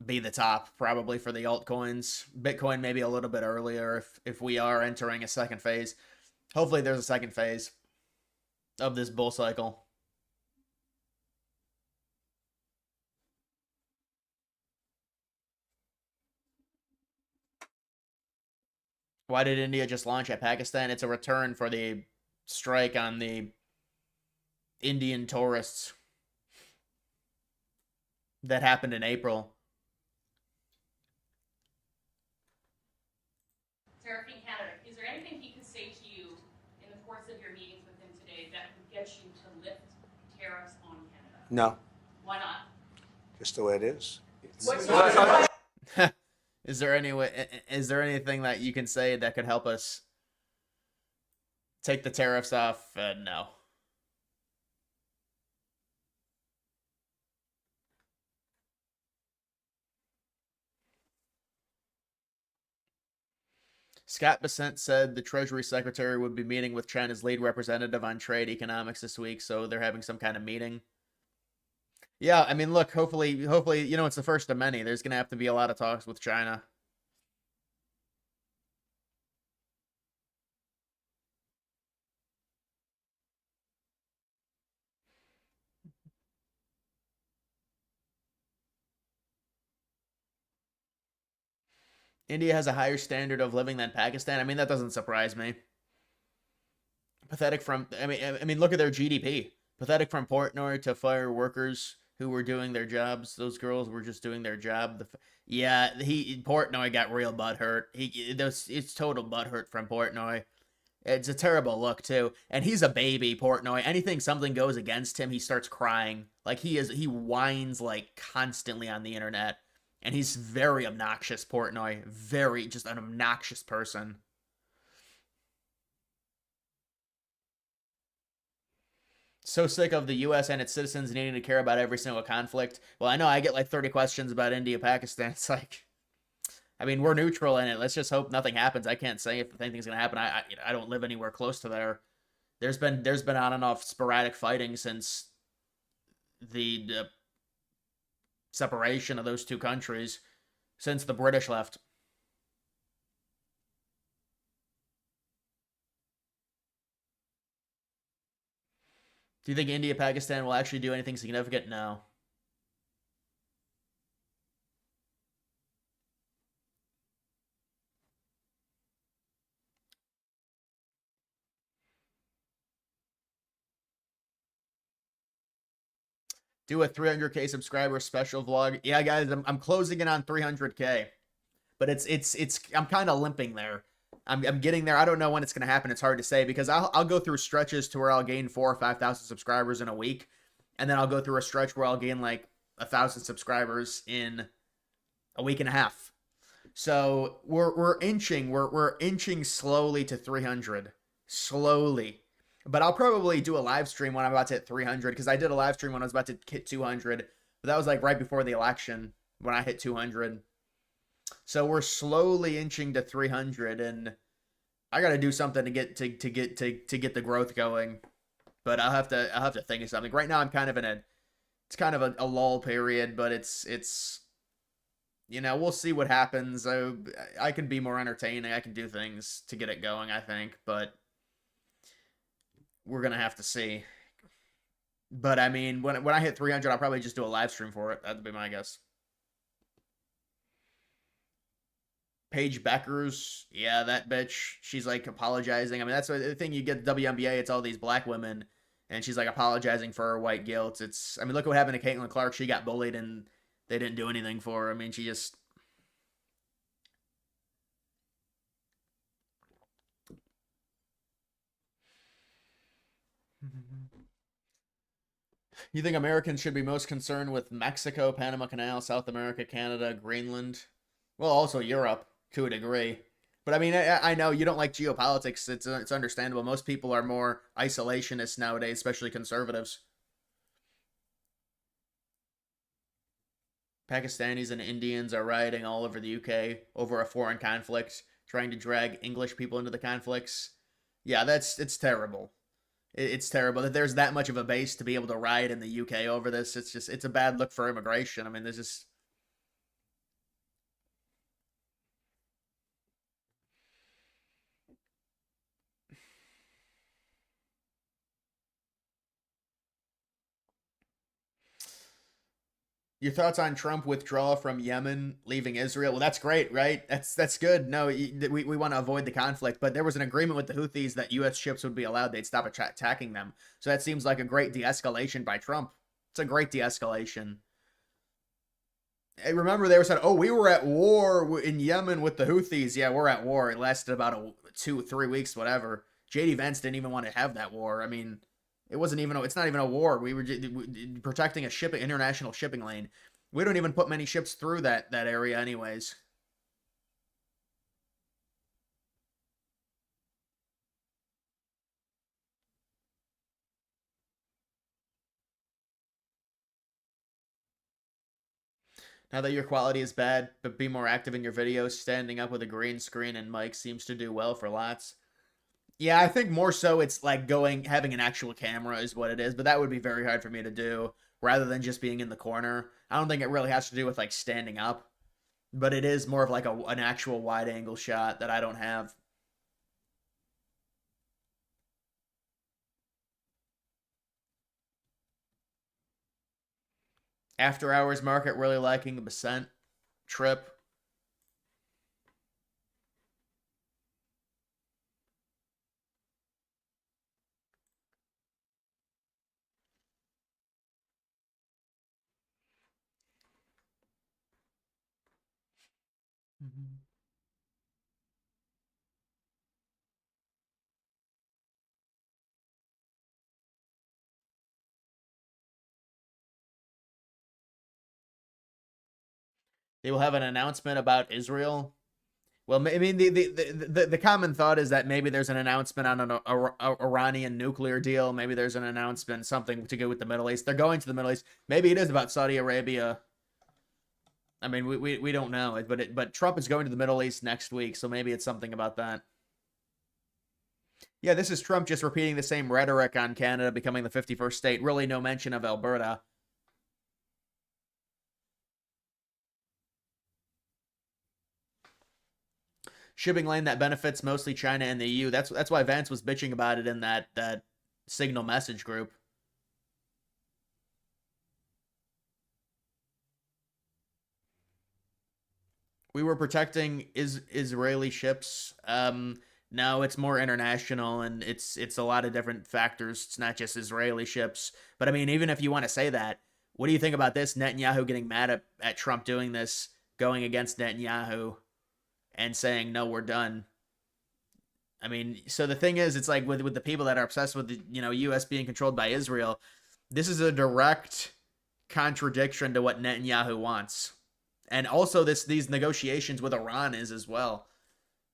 be the top probably for the altcoins. Bitcoin maybe a little bit earlier if we are entering a second phase. Hopefully there's a second phase of this bull cycle. Why did India just launch at Pakistan? It's a return for the strike on the Indian tourists that happened in April. Tariff in Canada, is there anything he could say to you in the course of your meetings with him today that would get you to lift tariffs on Canada? No, Why not? just the way it is. Is there anything that you can say that could help us take the tariffs off? No. Scott Bessent said the Treasury Secretary would be meeting with China's lead representative on trade economics this week, so they're having some kind of meeting. Yeah, I mean, look, hopefully, it's the first of many. There's going to have to be a lot of talks with China. India has a higher standard of living than Pakistan. I mean, that doesn't surprise me. Pathetic from, I mean, look at their GDP. Pathetic from Portnoy to fire workers who were doing their jobs. Those girls were just doing their job. Portnoy got real butthurt. It's total butthurt from Portnoy. It's a terrible look too, and he's a baby, Portnoy. Anything something goes against him, he starts crying. Like he whines like constantly on the internet, and he's very obnoxious, Portnoy. Very just an obnoxious person. So sick of the U.S. and its citizens needing to care about every single conflict. Well, I know I get like 30 questions about India, Pakistan. It's like, I mean, we're neutral in it. Let's just hope nothing happens. I can't say if anything's gonna happen. I don't live anywhere close to there. There's been on and off sporadic fighting since the separation of those two countries, since the British left. Do you think India, Pakistan will actually do anything significant? No. Do a 300K subscriber special vlog. Yeah, guys, I'm closing in on 300K, but it's I'm kind of limping there. I'm getting there. I don't know when it's gonna happen. It's hard to say because I'll go through stretches to where I'll gain 4,000 or 5,000 subscribers in a week, and then I'll go through a stretch where I'll gain like 1,000 subscribers in a week and a half. So we're inching slowly to 300, slowly. But I'll probably do a live stream when I'm about to hit 300 because I did a live stream when I was about to hit 200, but that was like right before the election when I hit 200. So we're slowly inching to 300, and I got to do something to get to get the growth going. But I'll have to think of something. Right now I'm kind of in it's kind of a lull period, but it's we'll see what happens. I can be more entertaining. I can do things to get it going, I think, but we're gonna have to see. But I mean, when I hit 300, I'll probably just do a live stream for it. That'd be my guess. Paige Beckers, yeah, that bitch. She's like apologizing. I mean, that's the thing. You get the WNBA. It's all these black women, and she's like apologizing for her white guilt. I mean, look what happened to Caitlin Clark. She got bullied, and they didn't do anything for her. I mean, she just. You think Americans should be most concerned with Mexico, Panama Canal, South America, Canada, Greenland? Well, also Europe to a degree. But I mean, I know you don't like geopolitics. It's understandable. Most people are more isolationists nowadays, especially conservatives. Pakistanis and Indians are rioting all over the UK over a foreign conflict, trying to drag English people into the conflicts. Yeah, it's terrible. It's terrible that there's that much of a base to be able to riot in the UK over this. It's a bad look for immigration. I mean, there's just. Your thoughts on Trump withdrawal from Yemen, leaving Israel? Well, that's great, right? That's good. No, we want to avoid the conflict, but there was an agreement with the Houthis that U.S. ships would be allowed. They'd stop attacking them. So that seems like a great de-escalation by Trump. It's a great de-escalation. Hey, remember they were saying, "Oh, we were at war in Yemen with the Houthis." Yeah, we're at war. It lasted about 2-3 weeks, whatever. JD Vance didn't even want to have that war. I mean, it's not even a war. We were protecting a international shipping lane. We don't even put many ships through that area anyways. Now that your quality is bad, but be more active in your videos, standing up with a green screen and mic seems to do well for lots. Yeah, I think more so it's like having an actual camera is what it is, but that would be very hard for me to do rather than just being in the corner. I don't think it really has to do with like standing up, but it is more of like an actual wide angle shot that I don't have. After hours market really liking the Bascent trip. They will have an announcement about Israel. Well, I mean, the common thought is that maybe there's an announcement on an Iranian nuclear deal. Maybe there's an announcement, something to do with the Middle East. They're going to the Middle East. Maybe it is about Saudi Arabia. I mean, we don't know, but Trump is going to the Middle East next week, so maybe it's something about that. Yeah, this is Trump just repeating the same rhetoric on Canada becoming the 51st state. Really no mention of Alberta. Shipping lane that benefits mostly China and the EU. That's why Vance was bitching about it in that Signal message group. We were protecting Israeli ships. No, it's more international, and it's a lot of different factors. It's not just Israeli ships. But I mean, even if you want to say that, what do you think about this? Netanyahu getting mad at Trump doing this, going against Netanyahu, and saying, no, we're done. I mean, so the thing is, it's like with the people that are obsessed with the U.S. being controlled by Israel, this is a direct contradiction to what Netanyahu wants. And also these negotiations with Iran is as well.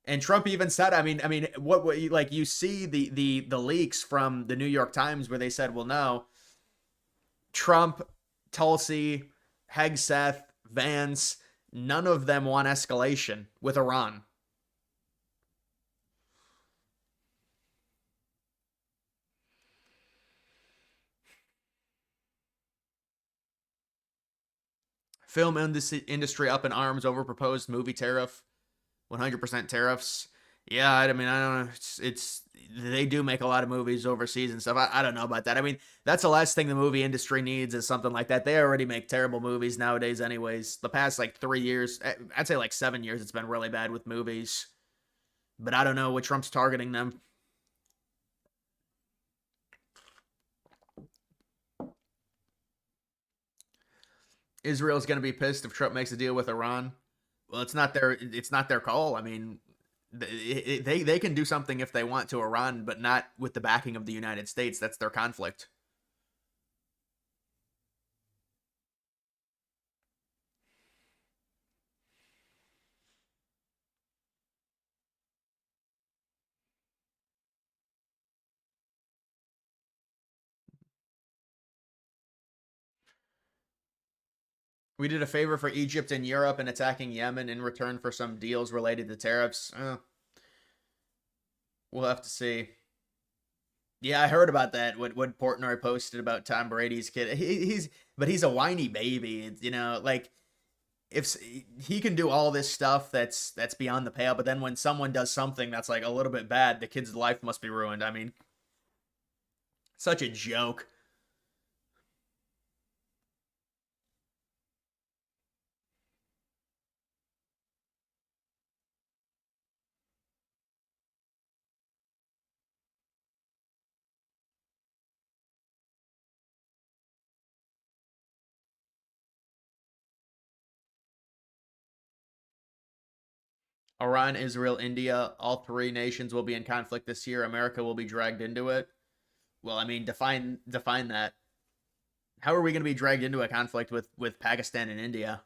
And Trump even said, I mean, what like you see the leaks from the New York Times where they said, well, no, Trump, Tulsi, Hegseth, Vance, none of them want escalation with Iran. Film industry up in arms over proposed movie tariff, 100% tariffs. Yeah, I mean, I don't know. It's they do make a lot of movies overseas and stuff. I don't know about that. I mean, that's the last thing the movie industry needs is something like that. They already make terrible movies nowadays anyways. The past like 3 years, I'd say like 7 years, it's been really bad with movies. But I don't know what Trump's targeting them. Israel's going to be pissed if Trump makes a deal with Iran. Well, it's not their call. I mean, they can do something if they want to Iran, but not with the backing of the United States. That's their conflict. We did a favor for Egypt and Europe in attacking Yemen in return for some deals related to tariffs. We'll have to see. Yeah, I heard about that. What Portnoy posted about Tom Brady's kid. He's a whiny baby. Like if he can do all this stuff that's beyond the pale, but then when someone does something that's like a little bit bad, the kid's life must be ruined. I mean, such a joke. Iran, Israel, India, all three nations will be in conflict this year. America will be dragged into it. Well, I mean, define that. How are we going to be dragged into a conflict with Pakistan and India?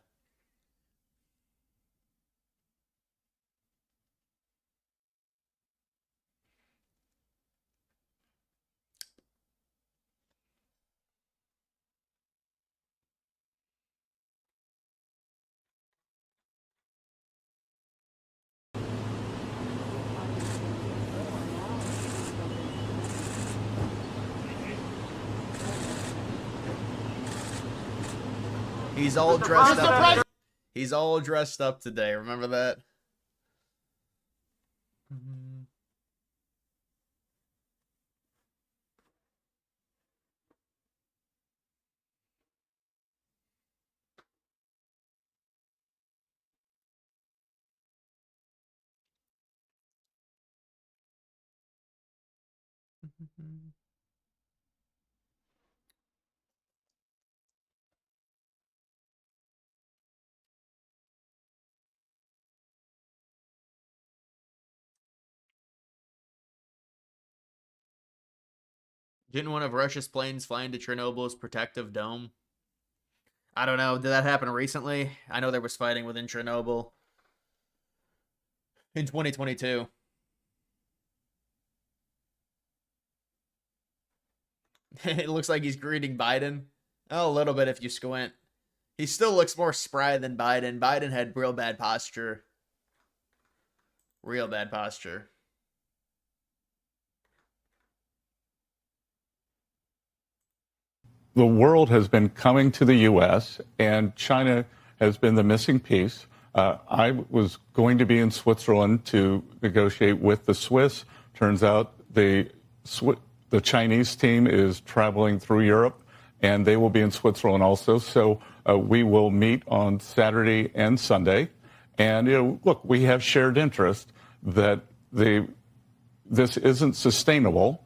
He's all dressed up. He's all dressed up today. Remember that? Didn't one of Russia's planes fly into Chernobyl's protective dome? I don't know. Did that happen recently? I know there was fighting within Chernobyl in 2022. It looks like he's greeting Biden. Oh, a little bit if you squint. He still looks more spry than Biden. Biden had real bad posture. Real bad posture. The world has been coming to the U.S., and China has been the missing piece. I was going to be in Switzerland to negotiate with the Swiss. Turns out the Chinese team is traveling through Europe, and they will be in Switzerland also. So we will meet on Saturday and Sunday. And look, we have shared interest that this isn't sustainable,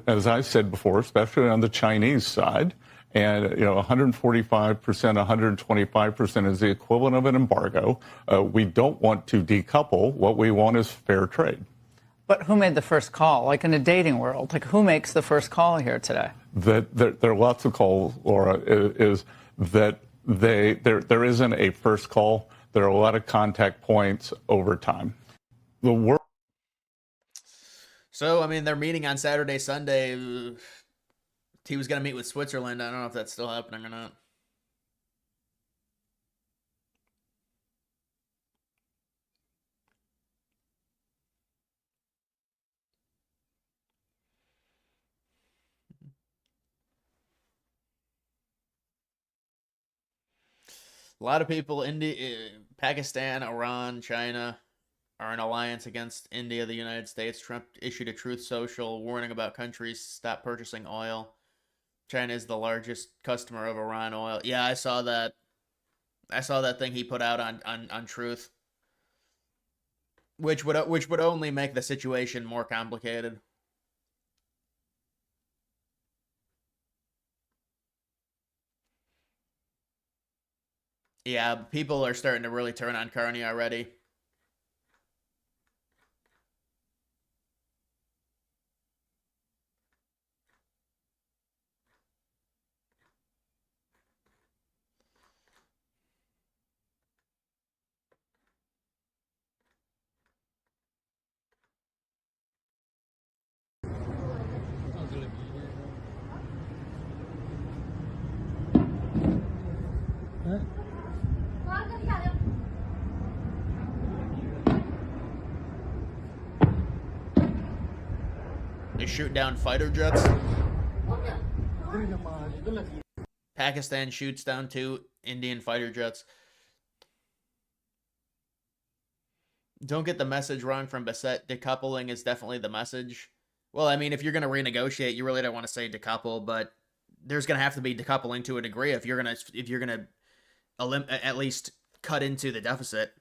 as I said before, especially on the Chinese side. And 145%, 125% is the equivalent of an embargo. We don't want to decouple. What we want is fair trade. But who made the first call? Like in a dating world, like who makes the first call here today? There are lots of calls, Laura. Is that there isn't a first call. There are a lot of contact points over time. The world. So I mean, they're meeting on Saturday, Sunday. He was going to meet with Switzerland. I don't know if that's still happening or not. A lot of people, Pakistan, Iran, China, are in alliance against India, the United States. Trump issued a Truth Social warning about countries stop purchasing oil. China is the largest customer of Iran oil. Yeah, I saw that. I saw that thing he put out on Truth, which would only make the situation more complicated. Yeah, people are starting to really turn on Carney already. They shoot down fighter jets. Pakistan shoots down 2 Indian fighter jets. Don't get the message wrong from Bassett. Decoupling is definitely the message. Well, I mean, if you're going to renegotiate, you really don't want to say decouple, but there's going to have to be decoupling to a degree if you're going to at least cut into the deficit.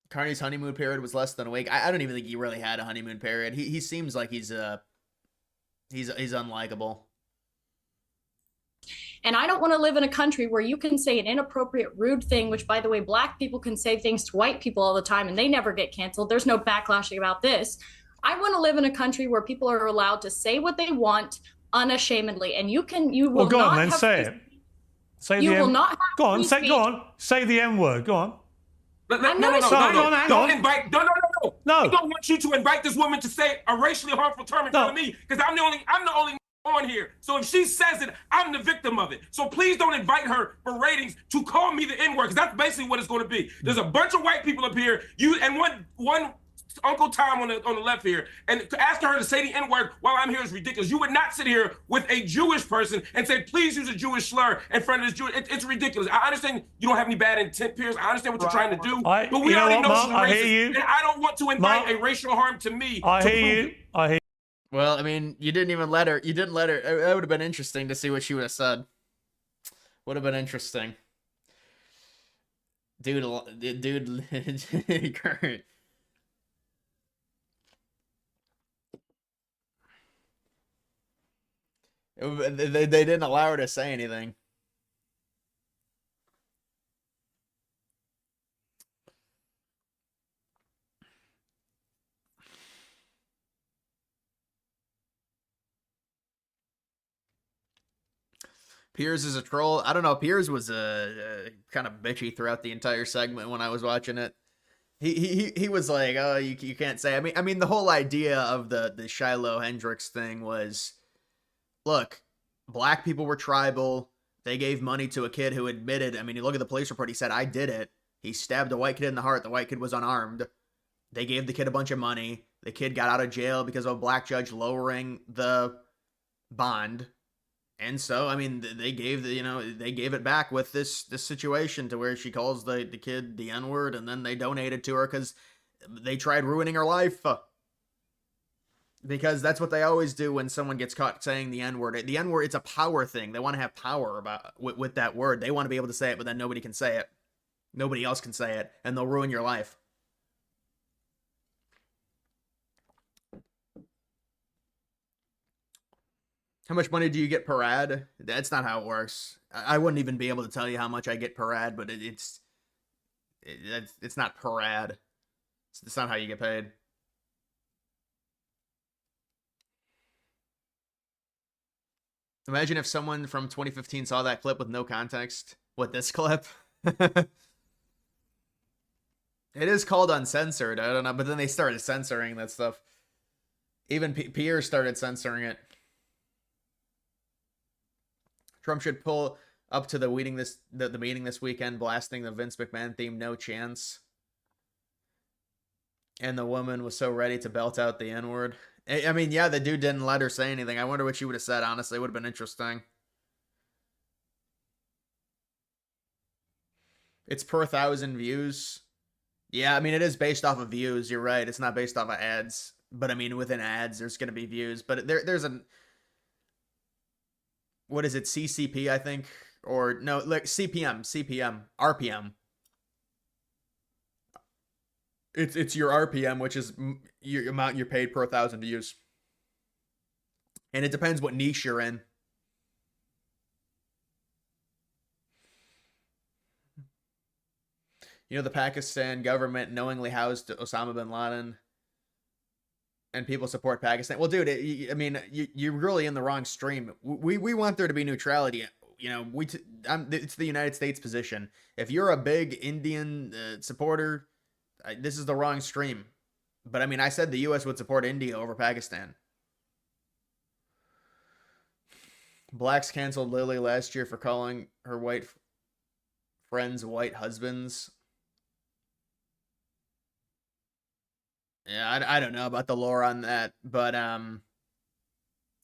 Carney's honeymoon period was less than a week. I don't even think he really had a honeymoon period. He seems like he's unlikable. And I don't want to live in a country where you can say an inappropriate, rude thing, which, by the way, Black people can say things to white people all the time and they never get canceled. There's no backlashing about this. I want to live in a country where people are allowed to say what they want unashamedly. And you will well, go not on then, have say free, it. Say you the will M. not have Go on, free speech. go on. Say the M word. Go on. No. Hang on. Invite. No. I don't want you to invite this woman to say a racially harmful term in front of me because I'm the only on here. So if she says it, I'm the victim of it. So please don't invite her for ratings to call me the N-word because that's basically what it's going to be. There's a bunch of white people up here. You and one Uncle Tom on the left here, and asking her to say the N-word while I'm here is ridiculous. You would not sit here with a Jewish person and say, please use a Jewish slur in front of this Jewish. It's ridiculous. I understand you don't have any bad intent, Piers. I understand what you're trying to do, but we already know she's racist, and I don't want to invite a racial harm to me. I hear you. Well, I mean, you didn't even let her. You didn't let her. That would have been interesting to see what she would have said. Would have been interesting. Dude, Kurt. They didn't allow her to say anything. Piers is a troll. I don't know. Piers was kind of bitchy throughout the entire segment when I was watching it. He was like, oh, you can't say. I mean, the whole idea of the Shiloh Hendricks thing was, look, black people were tribal. They gave money to a kid who admitted. I mean, you look at the police report. He said, I did it. He stabbed a white kid in the heart. The white kid was unarmed. They gave the kid a bunch of money. The kid got out of jail because of a black judge lowering the bond. And so, I mean, they gave it back with this situation to where she calls the kid the N-word, and then they donated to her because they tried ruining her life. Because that's what they always do when someone gets caught saying the N-word. The N-word, it's a power thing. They want to have power with that word. They want to be able to say it, but then nobody can say it. Nobody else can say it, and they'll ruin your life. How much money do you get per ad? That's not how it works. I wouldn't even be able to tell you how much I get per ad, but it's not per ad. It's not how you get paid. Imagine if someone from 2015 saw that clip with no context. What, this clip? It is called uncensored. I don't know, but then they started censoring that stuff. Even Pierre started censoring it. Trump should pull up to the meeting this weekend, blasting the Vince McMahon theme, No Chance. And the woman was so ready to belt out the N-word. I mean, yeah, the dude didn't let her say anything. I wonder what she would have said, honestly. It would have been interesting. It's per 1,000 views. Yeah, I mean, it is based off of views. You're right. It's not based off of ads. But, I mean, within ads, there's going to be views. But there's a... What is it? CCP, I think? Or, no, like CPM, RPM. It's your RPM, which is your amount you're paid per 1,000 views. And it depends what niche you're in. You know, the Pakistan government knowingly housed Osama bin Laden. And people support Pakistan. Well, dude, I mean, you're really in the wrong stream. We want there to be neutrality. You know, it's the United States position. If you're a big Indian supporter, this is the wrong stream. But I mean, I said the U.S. would support India over Pakistan. Blacks canceled Lily last year for calling her white friends white husbands. Yeah, I don't know about the lore on that, but I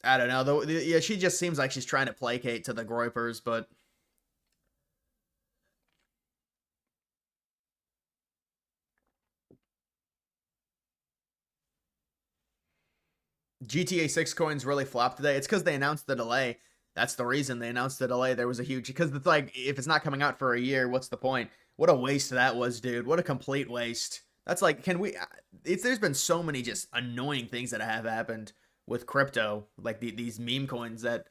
don't know. Yeah, she just seems like she's trying to placate to the Groypers, but GTA 6 coins really flopped today. It's because they announced the delay. That's the reason they announced the delay. There was a huge, because it's like, if it's not coming out for a year, what's the point? What a waste that was, dude. What a complete waste. That's like, there's been so many just annoying things that have happened with crypto, like these meme coins that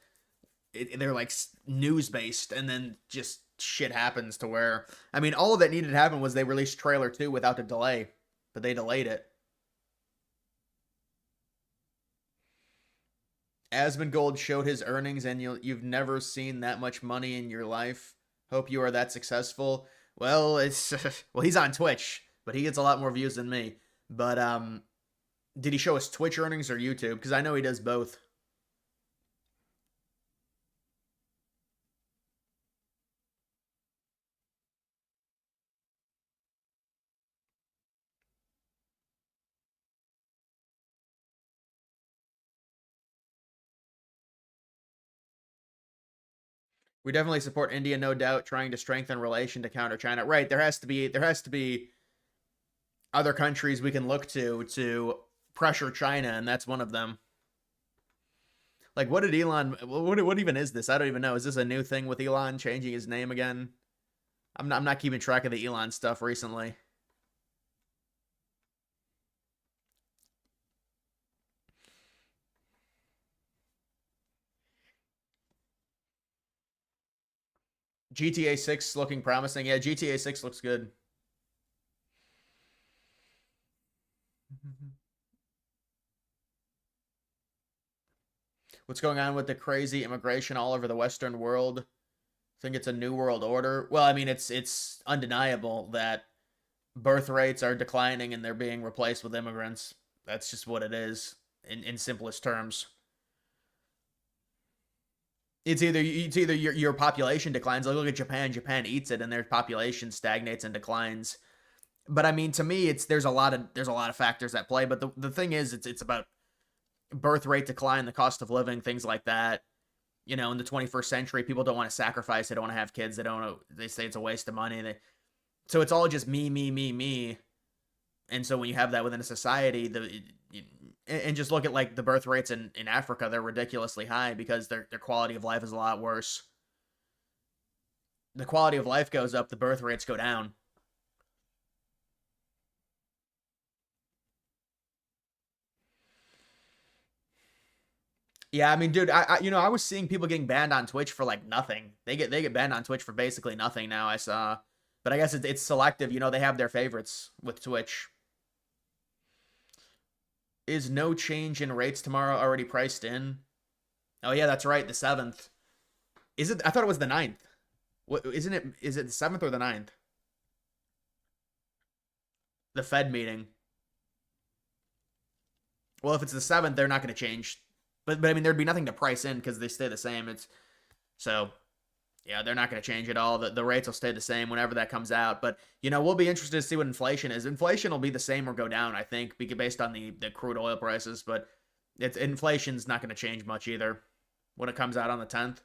they're like news based, and then just shit happens to where, I mean, all that needed to happen was they released trailer 2 without the delay, but they delayed it. Asmongold showed his earnings, and you've never seen that much money in your life. Hope you are that successful. Well, well, he's on Twitch, but he gets a lot more views than me. But did he show us Twitch earnings or YouTube? Because I know he does both. We definitely support India, no doubt, trying to strengthen relation to counter China. Right, there has to be other countries we can look to pressure China, and that's one of them. Like, what did Elon? What even is this? I don't even know. Is this a new thing with Elon changing his name again? I'm not keeping track of the Elon stuff recently. GTA 6 looking promising. Yeah, GTA 6 looks good. What's going on with the crazy immigration all over the Western world? Think it's a new world order? Well, I mean, it's undeniable that birth rates are declining and they're being replaced with immigrants. That's just what it is in simplest terms. It's either your population declines. Like, look at Japan. Japan eats it, and their population stagnates and declines. But I mean, to me, there's a lot of factors at play. But the thing is, it's about birth rate decline, the cost of living, things like that. You know, in the 21st century, people don't want to sacrifice. They don't want to have kids. They say it's a waste of money. So it's all just me. And so when you have that within a society, and just look at like the birth rates in Africa, they're ridiculously high because their quality of life is a lot worse. The quality of life goes up, the birth rates go down. Yeah, I mean, dude, I was seeing people getting banned on Twitch for like nothing. They get banned on Twitch for basically nothing now. I saw, but I guess it's selective. You know, they have their favorites with Twitch. Is no change in rates tomorrow already priced in? Oh yeah, that's right, the 7th. Is it? I thought it was the 9th. What isn't it? Is it the 7th or the 9th? The Fed meeting. Well, if it's the 7th, they're not going to change. But I mean, there'd be nothing to price in because they stay the same. Yeah, they're not going to change at all. The rates will stay the same whenever that comes out. But, you know, we'll be interested to see what inflation is. Inflation will be the same or go down, I think, based on the crude oil prices. But inflation's not going to change much either when it comes out on the 10th.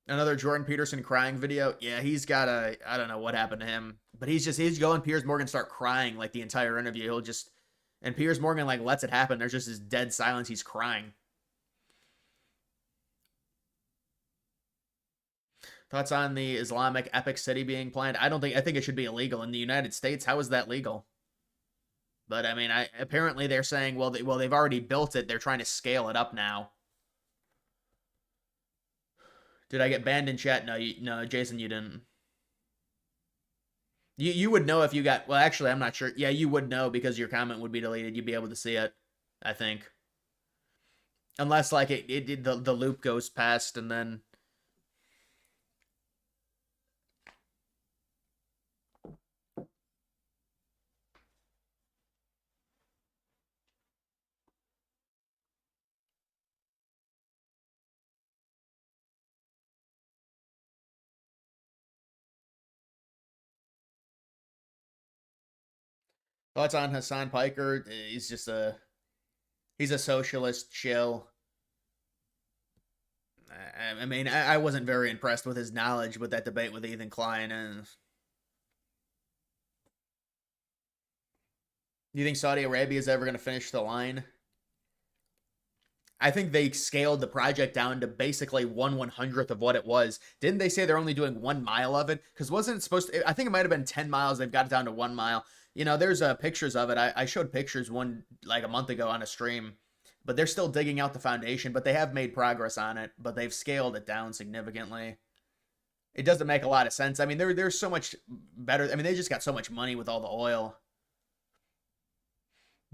Another Jordan Peterson crying video. Yeah, he's got I don't know what happened to him. But he's going Piers Morgan start crying like the entire interview. And Piers Morgan like lets it happen. There's just this dead silence. He's crying. Thoughts on the Islamic Epic City being planned? I think it should be illegal in the United States. How is that legal? But I mean, apparently they're saying, well, they've already built it. They're trying to scale it up now. Did I get banned in chat? No, Jason, you didn't. You would know if you got... Well, actually, I'm not sure. Yeah, you would know because your comment would be deleted. You'd be able to see it, I think. Unless, like, the loop goes past and then... Thoughts on Hassan Piker? He's a socialist shill. I mean, I wasn't very impressed with his knowledge with that debate with Ethan Klein. And do you think Saudi Arabia is ever going to finish the line? I think they scaled the project down to basically 1/100th of what it was. Didn't they say they're only doing 1 mile of it? Because wasn't it supposed to... I think it might have been 10 miles. They've got it down to 1 mile. You know, there's pictures of it. I showed pictures like a month ago on a stream. But they're still digging out the foundation. But they have made progress on it. But they've scaled it down significantly. It doesn't make a lot of sense. I mean, there's so much better... I mean, they just got so much money with all the oil.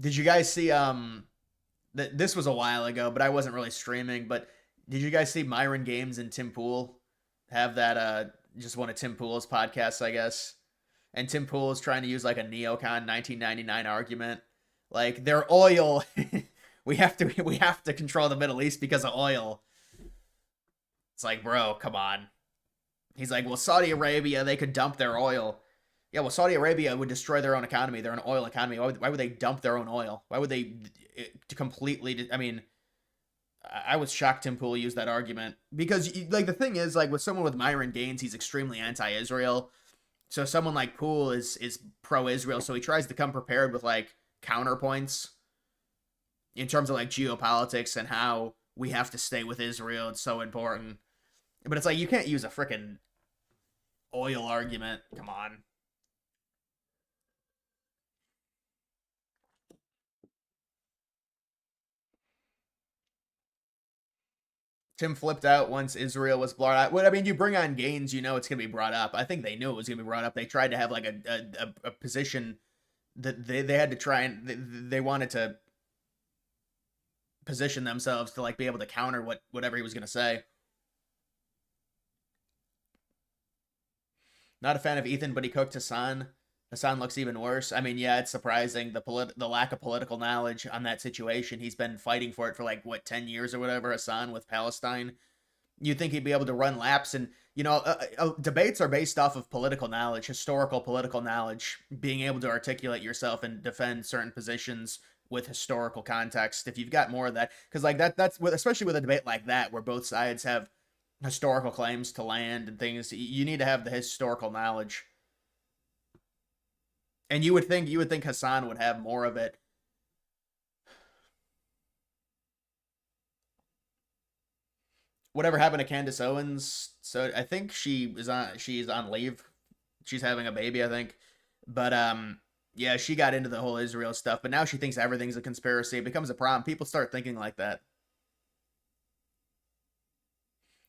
Did you guys see... This was a while ago, but I wasn't really streaming. But did you guys see Myron Games and Tim Pool have that, just one of Tim Pool's podcasts, I guess? And Tim Pool is trying to use like a neocon 1999 argument. Like, their oil, we have to control the Middle East because of oil. It's like, bro, come on. He's like, well, Saudi Arabia, they could dump their oil. Yeah, well, Saudi Arabia would destroy their own economy. They're an oil economy. Why would they dump their own oil? Why would they completely... I mean, I was shocked Tim Pool used that argument. Because, like, the thing is, like, with someone with Myron Gaines, he's extremely anti-Israel. So someone like Pool is pro-Israel. So he tries to come prepared with, like, counterpoints in terms of, like, geopolitics and how we have to stay with Israel. It's so important. But it's like, you can't use a frickin' oil argument. Come on. Tim flipped out once Israel was brought up. Well, I mean, you bring on Gaines, you know it's going to be brought up. I think they knew it was going to be brought up. They tried to have like a position that they had to try and they wanted to position themselves to like be able to counter whatever he was going to say. Not a fan of Ethan, but he cooked Hassan. Hassan looks even worse. I mean, yeah, it's surprising the lack of political knowledge on that situation. He's been fighting for it for like what 10 years or whatever. Hassan with Palestine. You'd think he'd be able to run laps, and debates are based off of political knowledge, historical political knowledge, being able to articulate yourself and defend certain positions with historical context. If you've got more of that, because like that's especially with a debate like that where both sides have historical claims to land and things, you need to have the historical knowledge. And you would think Hassan would have more of it. Whatever happened to Candace Owens? So I think she's on leave. She's having a baby, I think. But yeah, she got into the whole Israel stuff, but now she thinks everything's a conspiracy. It becomes a problem. People start thinking like that.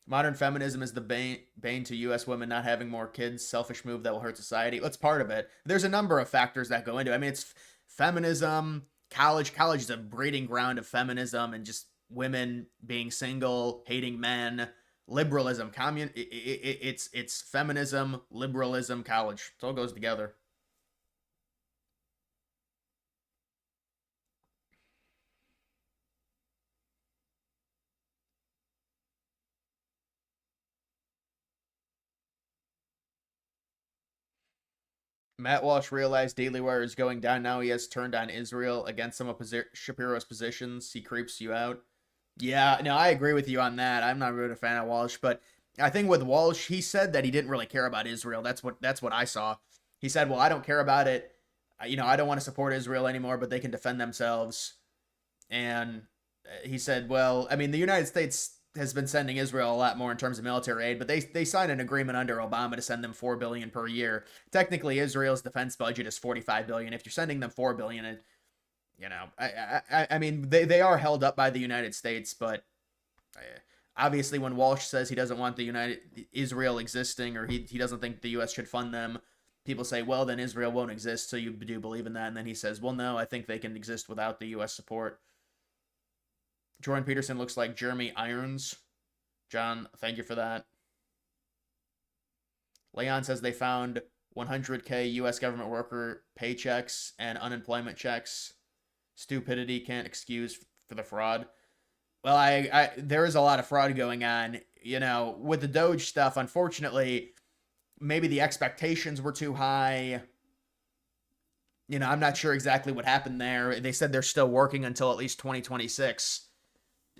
Modern feminism is the bane to U.S. women not having more kids. Selfish move that will hurt society. That's part of it. There's a number of factors that go into it. I mean, it's feminism, college. College is a breeding ground of feminism and just women being single, hating men, liberalism, it's feminism, liberalism, college. It all goes together. Matt Walsh realized Daily Wire is going down now. He has turned on Israel against some of Shapiro's positions. He creeps you out. Yeah, no, I agree with you on that. I'm not really a fan of Walsh, but I think with Walsh, he said that he didn't really care about Israel. That's what I saw. He said, well, I don't care about it. I don't want to support Israel anymore, but they can defend themselves. And he said, well, I mean, the United States has been sending Israel a lot more in terms of military aid, but they signed an agreement under Obama to send them $4 billion per year. Technically, Israel's defense budget is $45 billion. If you're sending them $4 billion, I mean, they are held up by the United States, but obviously when Walsh says he doesn't want Israel existing, or he doesn't think the U.S. should fund them, people say, well, then Israel won't exist, so you do believe in that. And then he says, well, no, I think they can exist without the U.S. support. Jordan Peterson looks like Jeremy Irons. John, thank you for that. Leon says they found 100K U.S. government worker paychecks and unemployment checks. Stupidity can't excuse for the fraud. Well, I there is a lot of fraud going on. With the Doge stuff, unfortunately, maybe the expectations were too high. I'm not sure exactly what happened there. They said they're still working until at least 2026.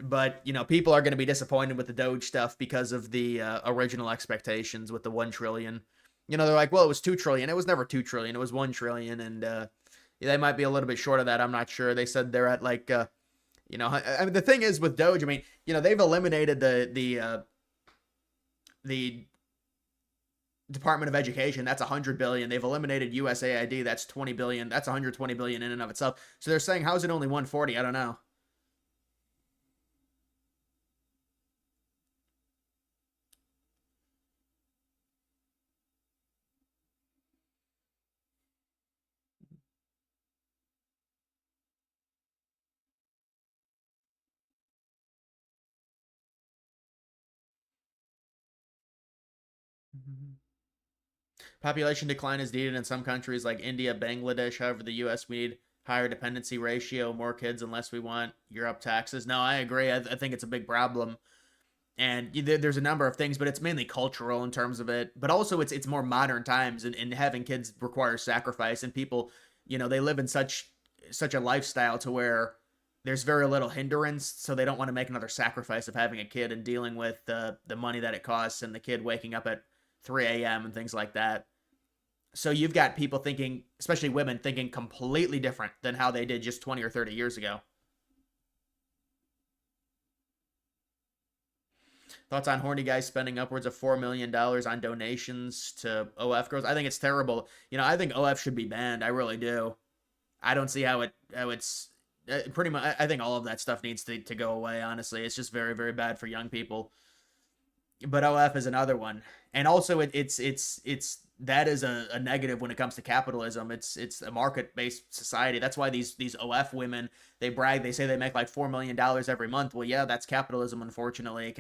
But, people are going to be disappointed with the Doge stuff because of the original expectations with the 1 trillion. They're like, well, it was 2 trillion. It was never 2 trillion. It was 1 trillion. And they might be a little bit short of that. I'm not sure. They said they're at like, I mean, the thing is with Doge, I mean, they've eliminated the Department of Education. That's 100 billion. They've eliminated USAID. That's 20 billion. That's 120 billion in and of itself. So they're saying, how's it only 140? I don't know. Population decline is needed in some countries like India, Bangladesh. However, the U.S. we need higher dependency ratio, more kids, unless we want Europe taxes. No, I agree. I think it's a big problem. And there's a number of things, but it's mainly cultural in terms of it. But also it's more modern times, and having kids requires sacrifice. And people, they live in such a lifestyle to where there's very little hindrance, so they don't want to make another sacrifice of having a kid and dealing with the money that it costs and the kid waking up at 3 a.m. and things like that. So you've got people thinking, especially women, thinking completely different than how they did just 20 or 30 years ago. Thoughts on horny guys spending upwards of $4 million on donations to OF girls? I think it's terrible. I think OF should be banned. I really do. I don't see how it's pretty much. I think all of that stuff needs to go away. Honestly, it's just very, very bad for young people. But OF is another one, and also it's that is a negative when it comes to capitalism. It's a market-based society. That's why these OF women, they brag, they say they make like $4 million every month. Well, yeah, that's capitalism. Unfortunately,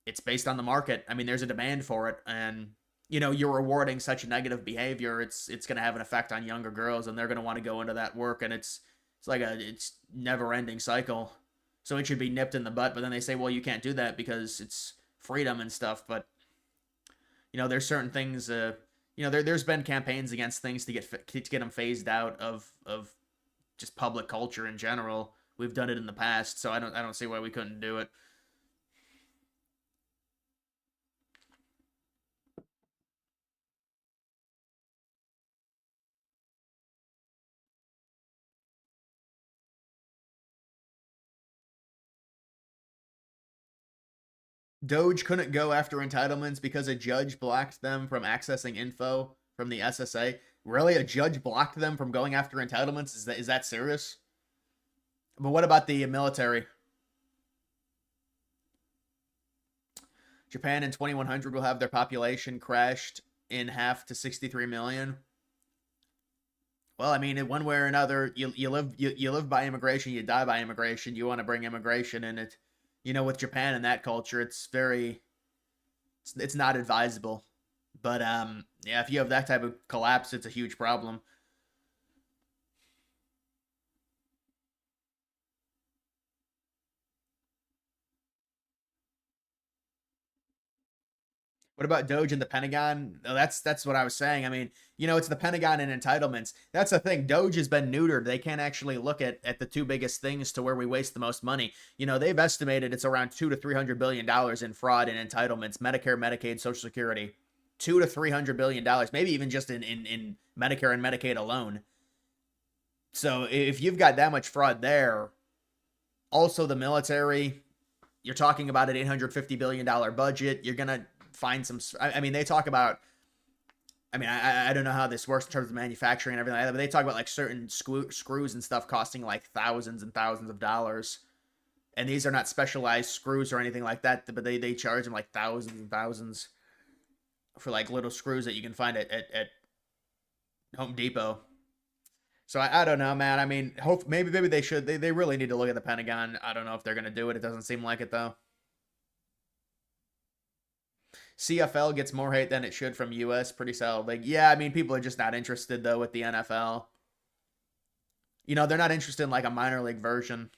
it's based on the market. I mean, there's a demand for it, and you're rewarding such negative behavior. It's going to have an effect on younger girls, and they're going to want to go into that work, and it's never-ending cycle. So it should be nipped in the butt. But then they say, well, you can't do that because it's freedom and stuff. But there's certain things. There's been campaigns against things to get them phased out of just public culture in general. We've done it in the past, so I don't see why we couldn't do it. Doge couldn't go after entitlements because a judge blocked them from accessing info from the SSA. Really? A judge blocked them from going after entitlements? Is that serious? But what about the military? Japan in 2100 will have their population crashed in half to 63 million. Well, I mean, in one way or another, you live by immigration, you die by immigration. You want to bring immigration in it. With Japan and that culture, it's not advisable. But yeah, if you have that type of collapse, it's a huge problem. What about Doge and the Pentagon? That's what I was saying. I mean, it's the Pentagon and entitlements. That's the thing. Doge has been neutered. They can't actually look at the two biggest things to where we waste the most money. They've estimated it's around $200 to $300 billion in fraud and entitlements, Medicare, Medicaid, Social Security. $200 to $300 billion, maybe even just in Medicare and Medicaid alone. So if you've got that much fraud there, also the military, you're talking about an $850 billion budget. You're gonna find some. I mean, they talk about. I mean, I don't know how this works in terms of manufacturing and everything like that, but they talk about like certain screws and stuff costing like thousands and thousands of dollars. And these are not specialized screws or anything like that, but they charge them like thousands and thousands for like little screws that you can find at Home Depot. So I don't know, man. I mean, maybe they should. They really need to look at the Pentagon. I don't know if they're going to do it. It doesn't seem like it, though. CFL gets more hate than it should from U.S. Pretty solid. Like, yeah, I mean, people are just not interested, though, with the NFL. They're not interested in, like, a minor league version.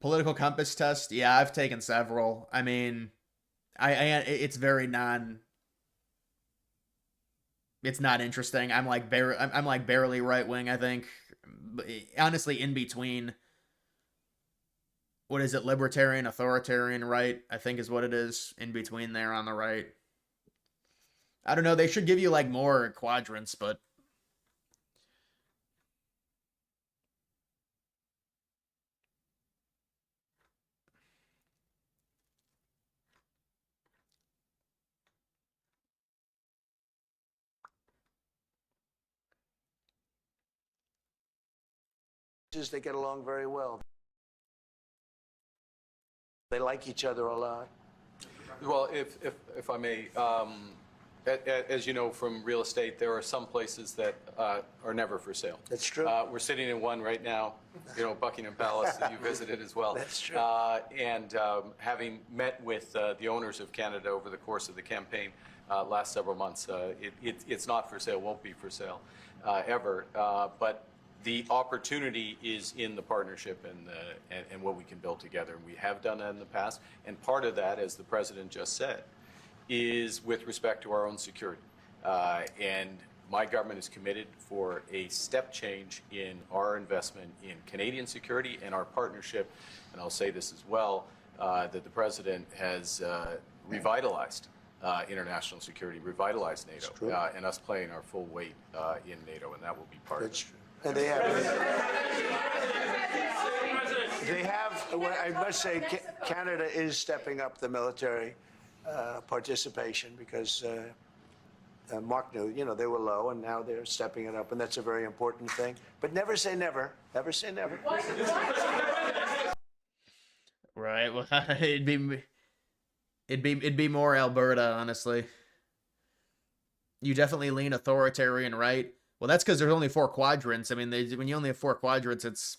Political compass test. Yeah, I've taken several. I mean, it's very it's not interesting. I'm like barely right wing, I think. Honestly, in between. What is it? Libertarian, authoritarian, right? I think is what it is. In between there on the right. I don't know. They should give you like more quadrants, but. They get along very well. They like each other a lot. Well, if I may, as you know from real estate, there are some places that are never for sale. That's true. We're sitting in one right now, Buckingham Palace that you visited as well. That's true. And having met with the owners of Canada over the course of the campaign last several months, it's not for sale, won't be for sale ever. But the opportunity is in the partnership and what we can build together. And we have done that in the past. And part of that, as the president just said, is with respect to our own security. And my government is committed for a step change in our investment in Canadian security and our partnership. And I'll say this as well, that the president has revitalized international security, revitalized NATO, and us playing our full weight in NATO, and that will be part of it. True. And they have, I must say, Canada is stepping up the military participation because Mark knew, they were low, and now they're stepping it up, and that's a very important thing. But never say never. Never say never. Right. Well, it'd be more Alberta, honestly. You definitely lean authoritarian, right? Well, that's because there's only 4 quadrants. I mean, when you only have 4 quadrants, it's...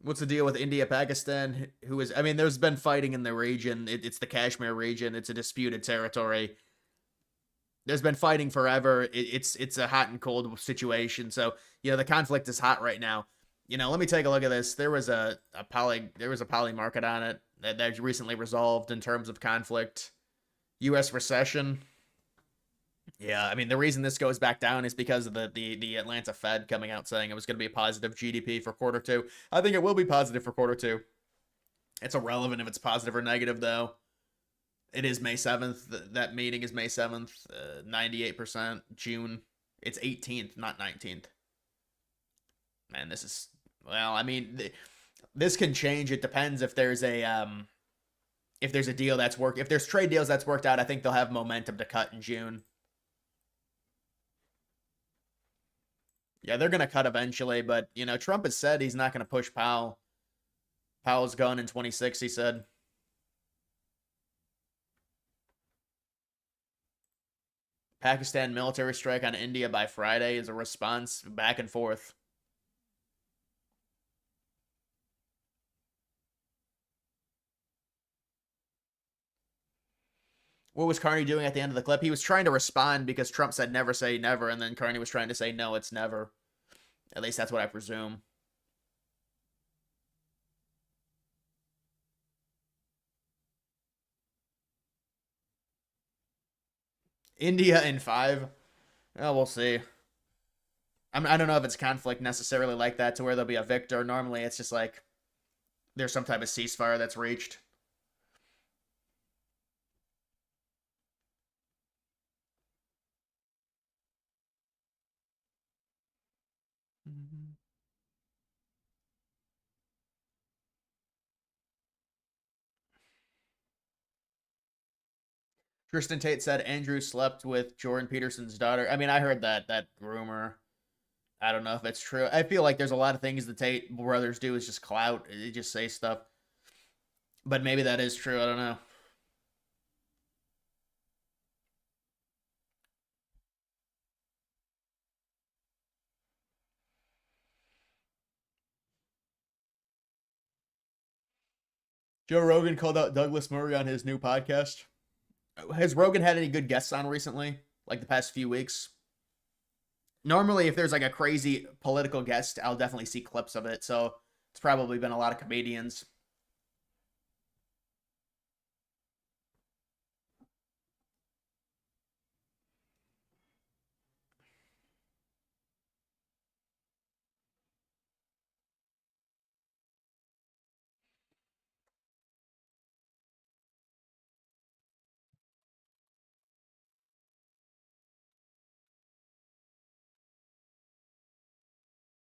What's the deal with India, Pakistan? There's been fighting in the region. It's the Kashmir region. It's a disputed territory. There's been fighting forever. It's a hot and cold situation. So, the conflict is hot right now. Let me take a look at this. There was a poly market on it that recently resolved in terms of conflict. U.S. recession. Yeah, the reason this goes back down is because of the Atlanta Fed coming out saying it was going to be a positive GDP for quarter 2. I think it will be positive for quarter 2. It's irrelevant if it's positive or negative, though. It is May 7th. That meeting is May 7th. 98%. June. It's 18th, not 19th. Man, this is... Well, this can change. It depends if there's a deal that's worked. If there's trade deals that's worked out, I think they'll have momentum to cut in June. Yeah, they're going to cut eventually, but, Trump has said he's not going to push Powell. Powell's gone in 26, he said. Pakistan military strike on India by Friday is a response back and forth. What was Carney doing at the end of the clip? He was trying to respond because Trump said never say never, and then Carney was trying to say no, it's never. At least that's what I presume. India in 5. Oh, we'll see. I don't know if it's conflict necessarily like that to where there'll be a victor. Normally, it's just like there's some type of ceasefire that's reached. Tristan Tate said Andrew slept with Jordan Peterson's daughter. I heard that rumor. I don't know if it's true. I feel like there's a lot of things the Tate brothers do is just clout. They just say stuff. But maybe that is true. I don't know. Joe Rogan called out Douglas Murray on his new podcast. Has Rogan had any good guests on recently? Like the past few weeks? Normally, if there's like a crazy political guest, I'll definitely see clips of it. So it's probably been a lot of comedians.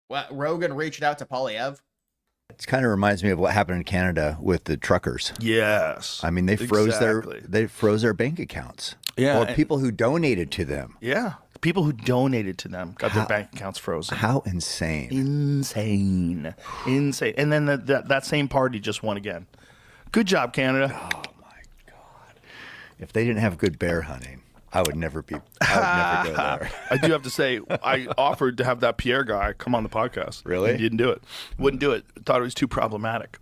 What, Rogan reached out to Polyev? It kind of reminds me of what happened in Canada with the truckers. Yes. They froze their bank accounts. Yeah. Or people who donated to them. Yeah. People who donated to them got their bank accounts frozen. How insane. Insane. And then that same party just won again. Good job, Canada. Oh my God. If they didn't have good bear hunting, I would never go there. I do have to say, I offered to have that Pierre guy come on the podcast. Really? He didn't do it. Wouldn't do it. Thought it was too problematic.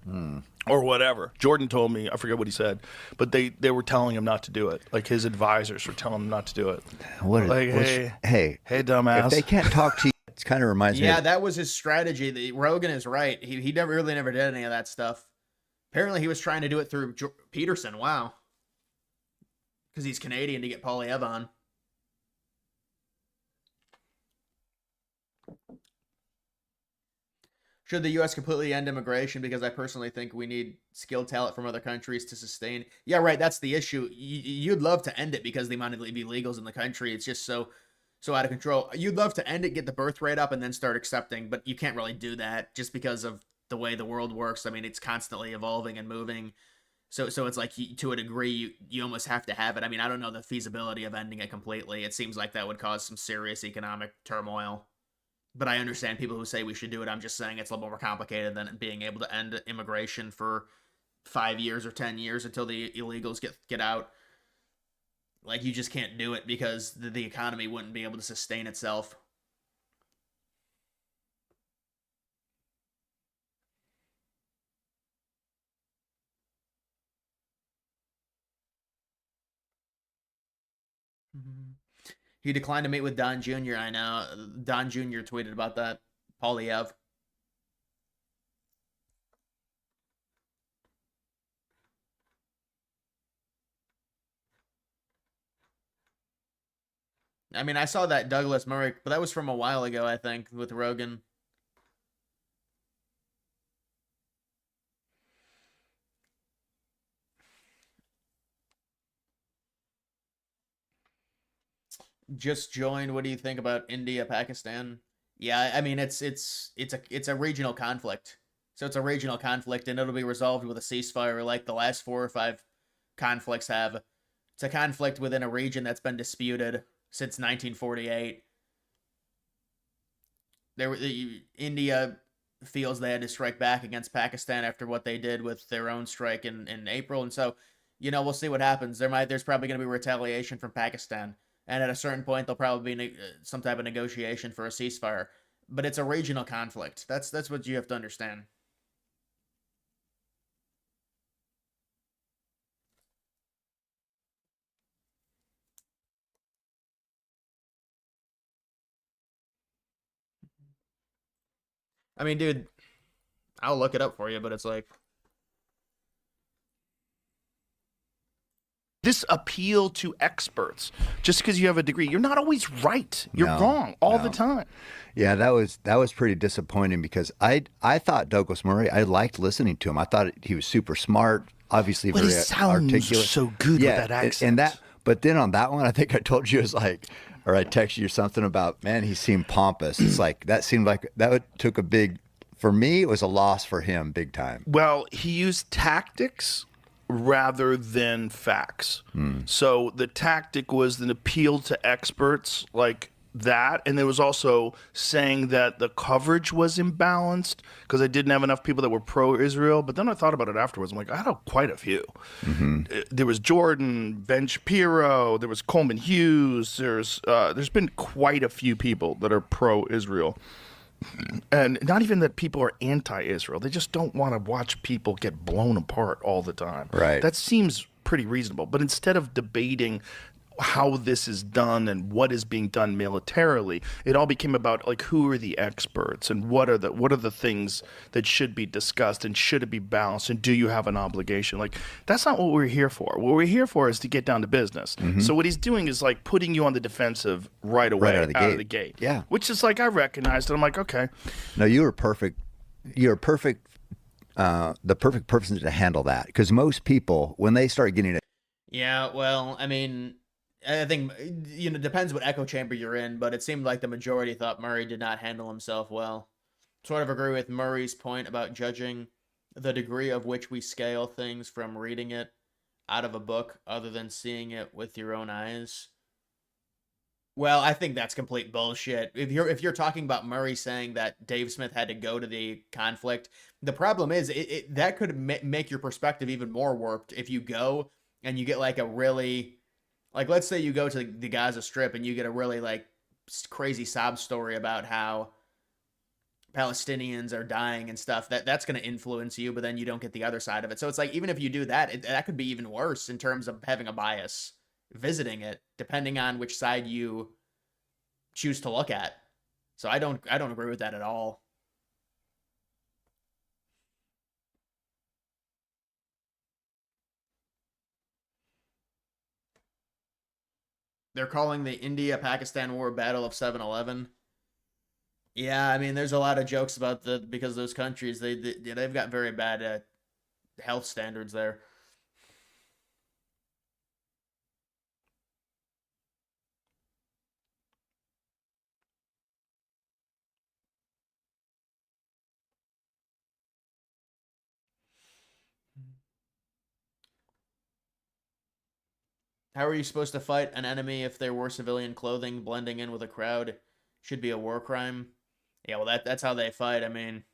Or whatever. Jordan told me, I forget what he said, but they were telling him not to do it. Like his advisors were telling him not to do it. Hey, dumbass. If they can't talk to you, it kind of reminds me. Yeah, that was his strategy. Rogan is right. He never did any of that stuff. Apparently, he was trying to do it through Peterson. Wow. Because he's Canadian to get Polyev on. Should the U.S. completely end immigration? Because I personally think we need skilled talent from other countries to sustain. Yeah, right. That's the issue. You'd love to end it because the amount of illegals in the country, it's just so out of control. You'd love to end it, get the birth rate up, and then start accepting, but you can't really do that just because of the way the world works. It's constantly evolving and moving. So it's like to a degree you almost have to have it. I mean, I don't know the feasibility of ending it completely. It seems like that would cause some serious economic turmoil. But I understand people who say we should do it. I'm just saying it's a little more complicated than being able to end immigration for 5 years or 10 years until the illegals get out. Like, you just can't do it because the economy wouldn't be able to sustain itself. He declined to meet with Don Jr. I know. Don Jr. tweeted about that. Polyev. I mean, I saw that Douglas Murray, but that was from a while ago, I think, with Rogan. Just joined. What do you think about India, Pakistan? Yeah, I mean it's a regional conflict. So it's a regional conflict, and it'll be resolved with a ceasefire, like the last 4 or 5 conflicts have. It's a conflict within a region that's been disputed since 1948. India feels they had to strike back against Pakistan after what they did with their own strike in April, and so we'll see what happens. There's probably going to be retaliation from Pakistan. And at a certain point, there'll probably be some type of negotiation for a ceasefire. But it's a regional conflict. That's what you have to understand. I mean, dude, I'll look it up for you, but it's like... This appeal to experts, just because you have a degree, you're not always right. You're wrong all the time. Yeah, that was pretty disappointing because I thought Douglas Murray, I liked listening to him. I thought he was super smart, obviously very articulate. So good with that accent. But then on that one, I think I told you it was like, or I texted you something about, man, he seemed pompous. It's like that seemed like took a big, for me, it was a loss for him, big time. Well, he used tactics rather than facts. So the tactic was an appeal to experts like that, and there was also saying that the coverage was imbalanced because I didn't have enough people that were pro-Israel. But then I thought about it afterwards. I'm like, I had quite a few. There was Jordan, Ben Shapiro, there was Coleman Hughes. There's been quite a few people that are pro-Israel. And not even that people are anti-Israel. They just don't want to watch people get blown apart all the time. Right. That seems pretty reasonable. But instead of debating how this is done and what is being done militarily, it all became about like who are the experts and what are the things that should be discussed and should it be balanced and do you have an obligation? Like that's not what we're here for. What we're here for is to get down to business. So what he's doing is like putting you on the defensive right away out of the gate. Yeah. Which is like I recognized it. I'm like, okay. No, you were perfect. You're perfect. The perfect person to handle that because most people when they start getting it. Yeah, well, I mean, I think, it depends what echo chamber you're in, but it seemed like the majority thought Murray did not handle himself well. Sort of agree with Murray's point about judging the degree of which we scale things from reading it out of a book other than seeing it with your own eyes. Well, I think that's complete bullshit. If you're talking about Murray saying that Dave Smith had to go to the conflict, the problem is that could make your perspective even more warped if you go and you get like a really... Like, let's say you go to the Gaza Strip and you get a really, like, crazy sob story about how Palestinians are dying and stuff. That's going to influence you, but then you don't get the other side of it. So it's like, even if you do that, that could be even worse in terms of having a bias visiting it, depending on which side you choose to look at. So I don't agree with that at all. They're calling the India-Pakistan war Battle of 7-Eleven. Yeah, I mean, there's a lot of jokes about because those countries they've got very bad health standards there. How are you supposed to fight an enemy if they wore civilian clothing? Blending in with a crowd should be a war crime. Yeah, well, that's how they fight. I mean,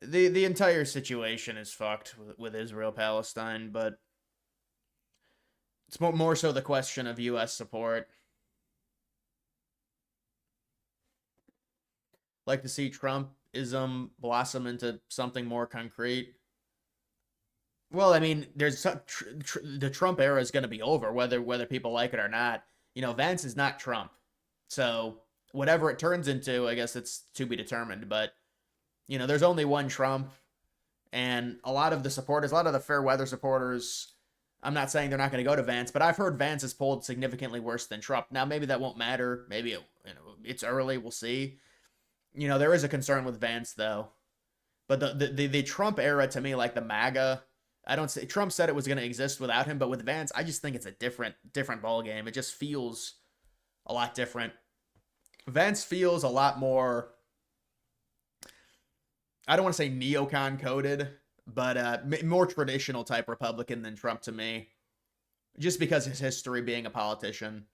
the entire situation is fucked with Israel Palestine, but it's more so the question of U.S. support. Like to see Trumpism blossom into something more concrete. Well, I mean, the Trump era is going to be over, whether people like it or not. You know, Vance is not Trump, so whatever it turns into, I guess it's to be determined. But you know, there's only one Trump, and a lot of the supporters, a lot of the fair weather supporters. I'm not saying they're not going to go to Vance, but I've heard Vance is polled significantly worse than Trump. Now, maybe that won't matter. Maybe it's early. We'll see. You know, there is a concern with Vance though, but the Trump era to me, like the MAGA. I don't say Trump said it was going to exist without him, but with Vance, I just think it's a different ball game. It just feels a lot different. Vance feels a lot more, I don't want to say neocon coded, but more traditional type Republican than Trump to me, just because his history being a politician.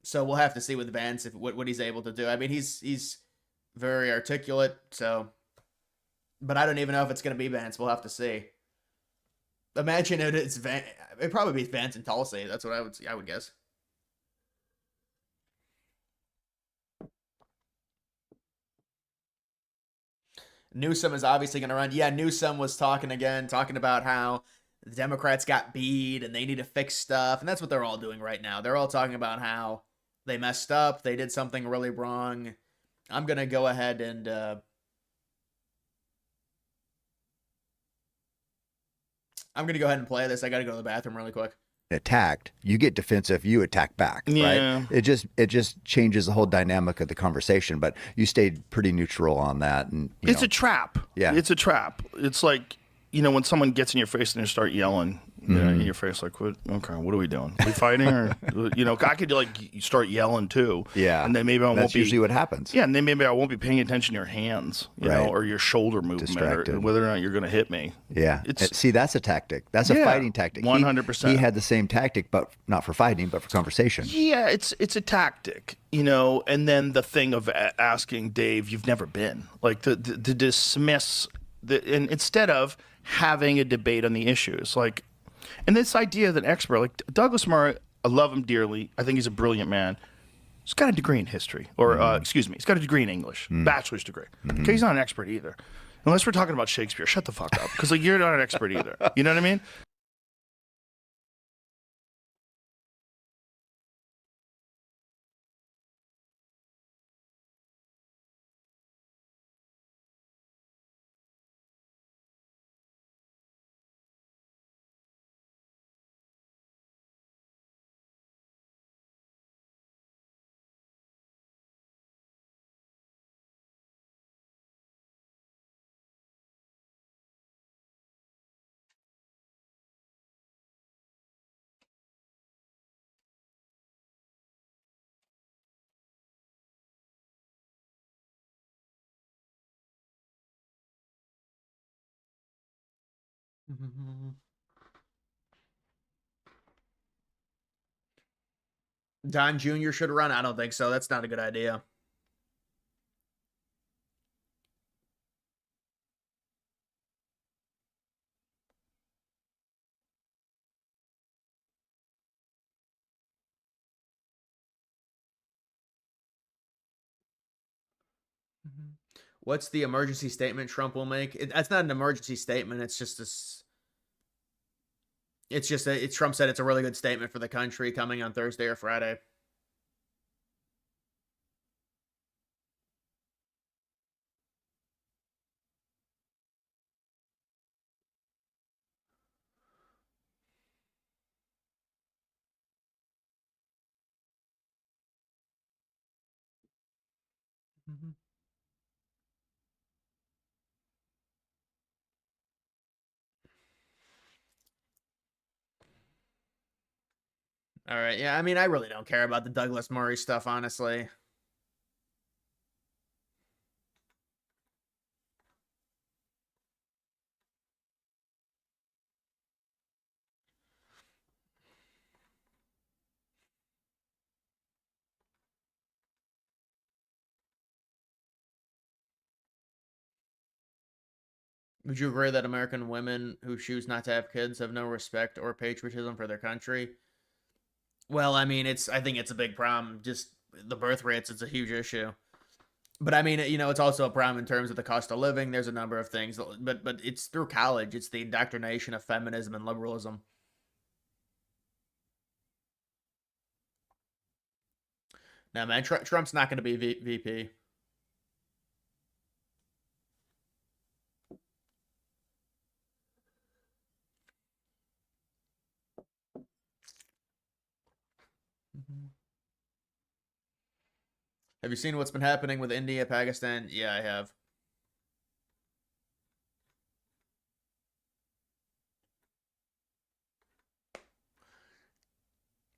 So we'll have to see with Vance what he's able to do. I mean, he's very articulate, so, but I don't even know if it's going to be Vance. We'll have to see. Imagine it's Vance. It'd probably be Vance and Tulsi. That's what I would guess. Newsom is obviously going to run. Yeah, Newsom was talking about how the Democrats got beat and they need to fix stuff. And that's what they're all doing right now. They're all talking about how they messed up. They did something really wrong. I'm going to go ahead and I'm going to go ahead and play this. I got to go to the bathroom really quick. Attacked, you get defensive, you attack back, right? It just changes the whole dynamic of the conversation, but you stayed pretty neutral on that. And it's a trap. Yeah. It's a trap. It's like, you know, when someone gets in your face and they start yelling, you know, in your face, like, what are we doing? Are we fighting? Or, you know, I could like start yelling too. Yeah. And then maybe That's usually what happens. Yeah. And then maybe I won't be paying attention to your hands, you know, or your shoulder movement, or whether or not you're going to hit me. Yeah. See, that's a tactic. That's a fighting tactic. 100%. He had the same tactic, but not for fighting, but for conversation. Yeah. It's a tactic, you know, and then the thing of asking Dave, you've never been, like to dismiss and instead of having a debate on the issues, like, and this idea that an expert like Douglas Murray, I love him dearly. I think he's a brilliant man. He's got a degree in history, or excuse me, he's got a degree in English, bachelor's degree. Okay, he's not an expert either. Unless we're talking about Shakespeare, shut the fuck up, because like you're not an expert either. You know what I mean? Don Jr. should run. I don't think so. That's not a good idea. What's the emergency statement Trump will make? That's not an emergency statement. It's just this. It's just Trump said it's a really good statement for the country coming on Thursday or Friday. All right. Yeah, I mean, I really don't care about the Douglas Murray stuff, honestly. Would you agree that American women who choose not to have kids have no respect or patriotism for their country? Well, I mean, I think it's a big problem. Just the birth rates, it's a huge issue. But I mean, it's also a problem in terms of the cost of living. There's a number of things, but it's through college. It's the indoctrination of feminism and liberalism. No, man, Trump's not going to be VP. Have you seen what's been happening with India, Pakistan? Yeah, I have.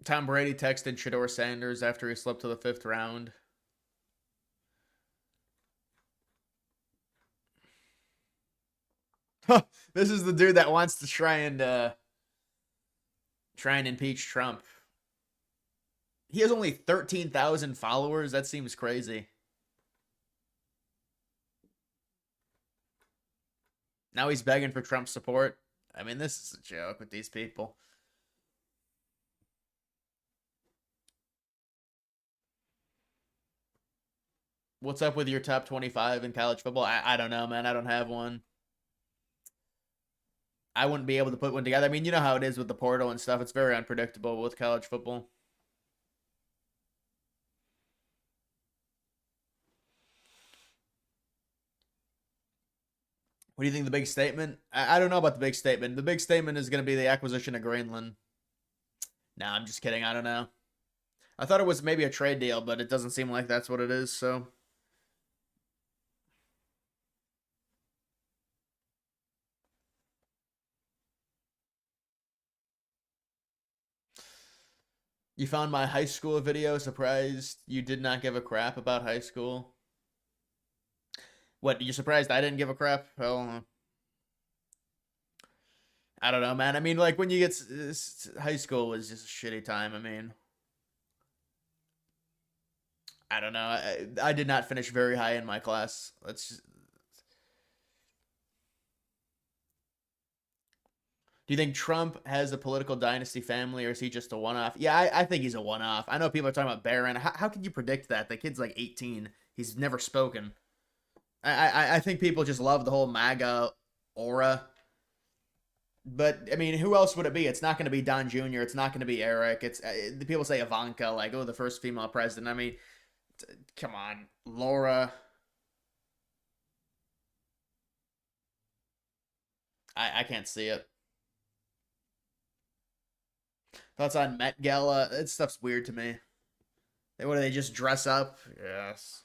Tom Brady texted Shedeur Sanders after he slipped to the 5th round. This is the dude that wants to try and impeach Trump. He has only 13,000 followers. That seems crazy. Now he's begging for Trump's support. I mean, this is a joke with these people. What's up with your top 25 in college football? I don't know, man. I don't have one. I wouldn't be able to put one together. I mean, you know how it is with the portal and stuff. It's very unpredictable with college football. What do you think the big statement? I don't know about the big statement. The big statement is going to be the acquisition of Greenland. Nah, I'm just kidding. I don't know. I thought it was maybe a trade deal, but it doesn't seem like that's what it is, so... You found my high school video. Surprised you did not give a crap about high school. What, you surprised I didn't give a crap? Well, I don't know, man. I mean, like, when you get... High school was just a shitty time, I mean. I don't know. I did not finish very high in my class. Do you think Trump has a political dynasty family, or is he just a one-off? Yeah, I think he's a one-off. I know people are talking about Barron. How can you predict that? The kid's like 18. He's never spoken. I think people just love the whole MAGA aura. But, I mean, who else would it be? It's not going to be Don Jr. It's not going to be Eric. It's the people say Ivanka, like, oh, the first female president. I mean, come on. Laura. I can't see it. Thoughts on Met Gala? That stuff's weird to me. What do they just dress up? Yes.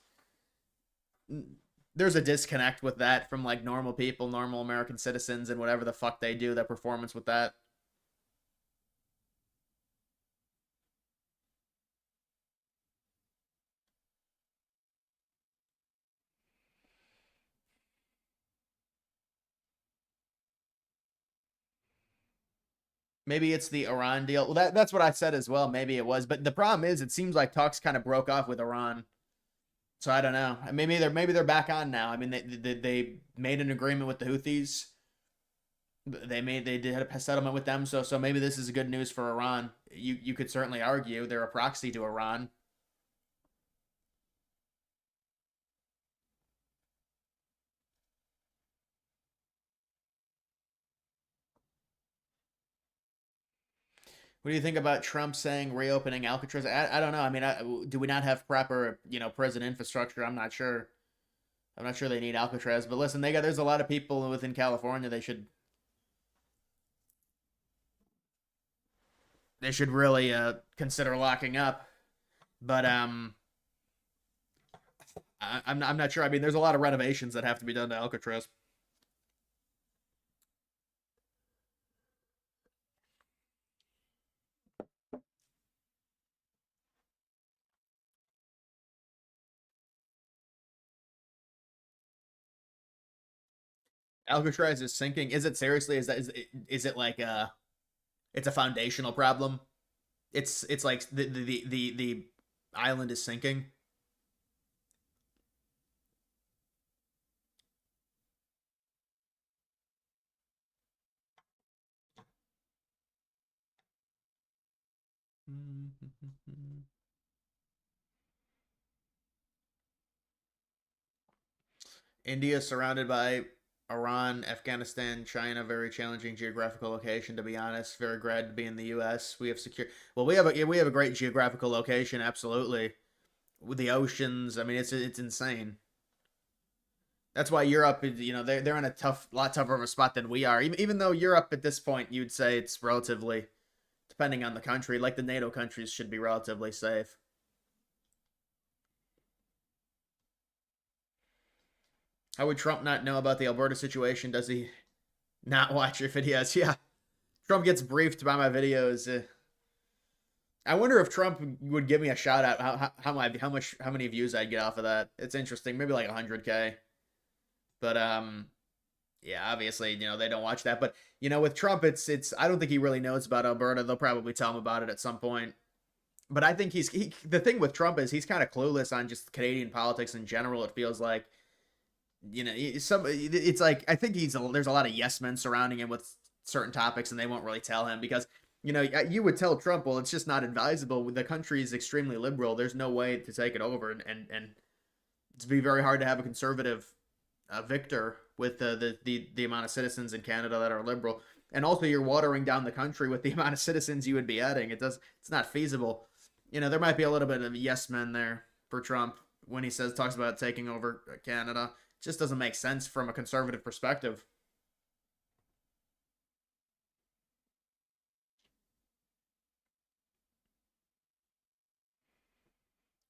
There's a disconnect with that from like normal people, normal American citizens, and whatever the fuck they do, their performance with that. Maybe it's the Iran deal. Well, that's what I said as well. Maybe it was. But the problem is, it seems like talks kind of broke off with Iran. So I don't know. Maybe they're back on now. I mean, they made an agreement with the Houthis. They had a settlement with them. So maybe this is good news for Iran. You could certainly argue they're a proxy to Iran. What do you think about Trump saying reopening Alcatraz? I don't know. I mean, do we not have proper, prison infrastructure? I'm not sure. I'm not sure they need Alcatraz. But listen, there's a lot of people within California they should really consider locking up. But I'm not sure. I mean, there's a lot of renovations that have to be done to Alcatraz. Alcatraz is sinking. Is it seriously? Is it like it's a foundational problem? It's like the island is sinking. India surrounded by Iran, Afghanistan, China, very challenging geographical location, to be honest. Very glad to be in the U.S. We have secure. Well, we have a great geographical location, absolutely, with the oceans. I mean, it's insane. That's why Europe, you know, they're in a lot tougher of a spot than we are. Even though Europe at this point, you'd say it's relatively, depending on the country, like the NATO countries should be relatively safe. How would Trump not know about the Alberta situation? Does he not watch your videos? Yeah, Trump gets briefed by my videos. I wonder if Trump would give me a shout out. How many views I'd get off of that? It's interesting. Maybe like 100K. But yeah, obviously, you know, they don't watch that. But you know, with Trump, it's I don't think he really knows about Alberta. They'll probably tell him about it at some point. But I think the thing with Trump is he's kind of clueless on just Canadian politics in general. It feels like, you know, it's like I think there's a lot of yes men surrounding him with certain topics, and they won't really tell him because, you know, you would tell Trump, well, it's just not advisable. The country is extremely liberal. There's no way to take it over, and it's be very hard to have a conservative victor with the amount of citizens in Canada that are liberal. And also, you're watering down the country with the amount of citizens you would be adding. It's not feasible. You know, there might be a little bit of yes men there for Trump when he talks about taking over Canada. It just doesn't make sense from a conservative perspective.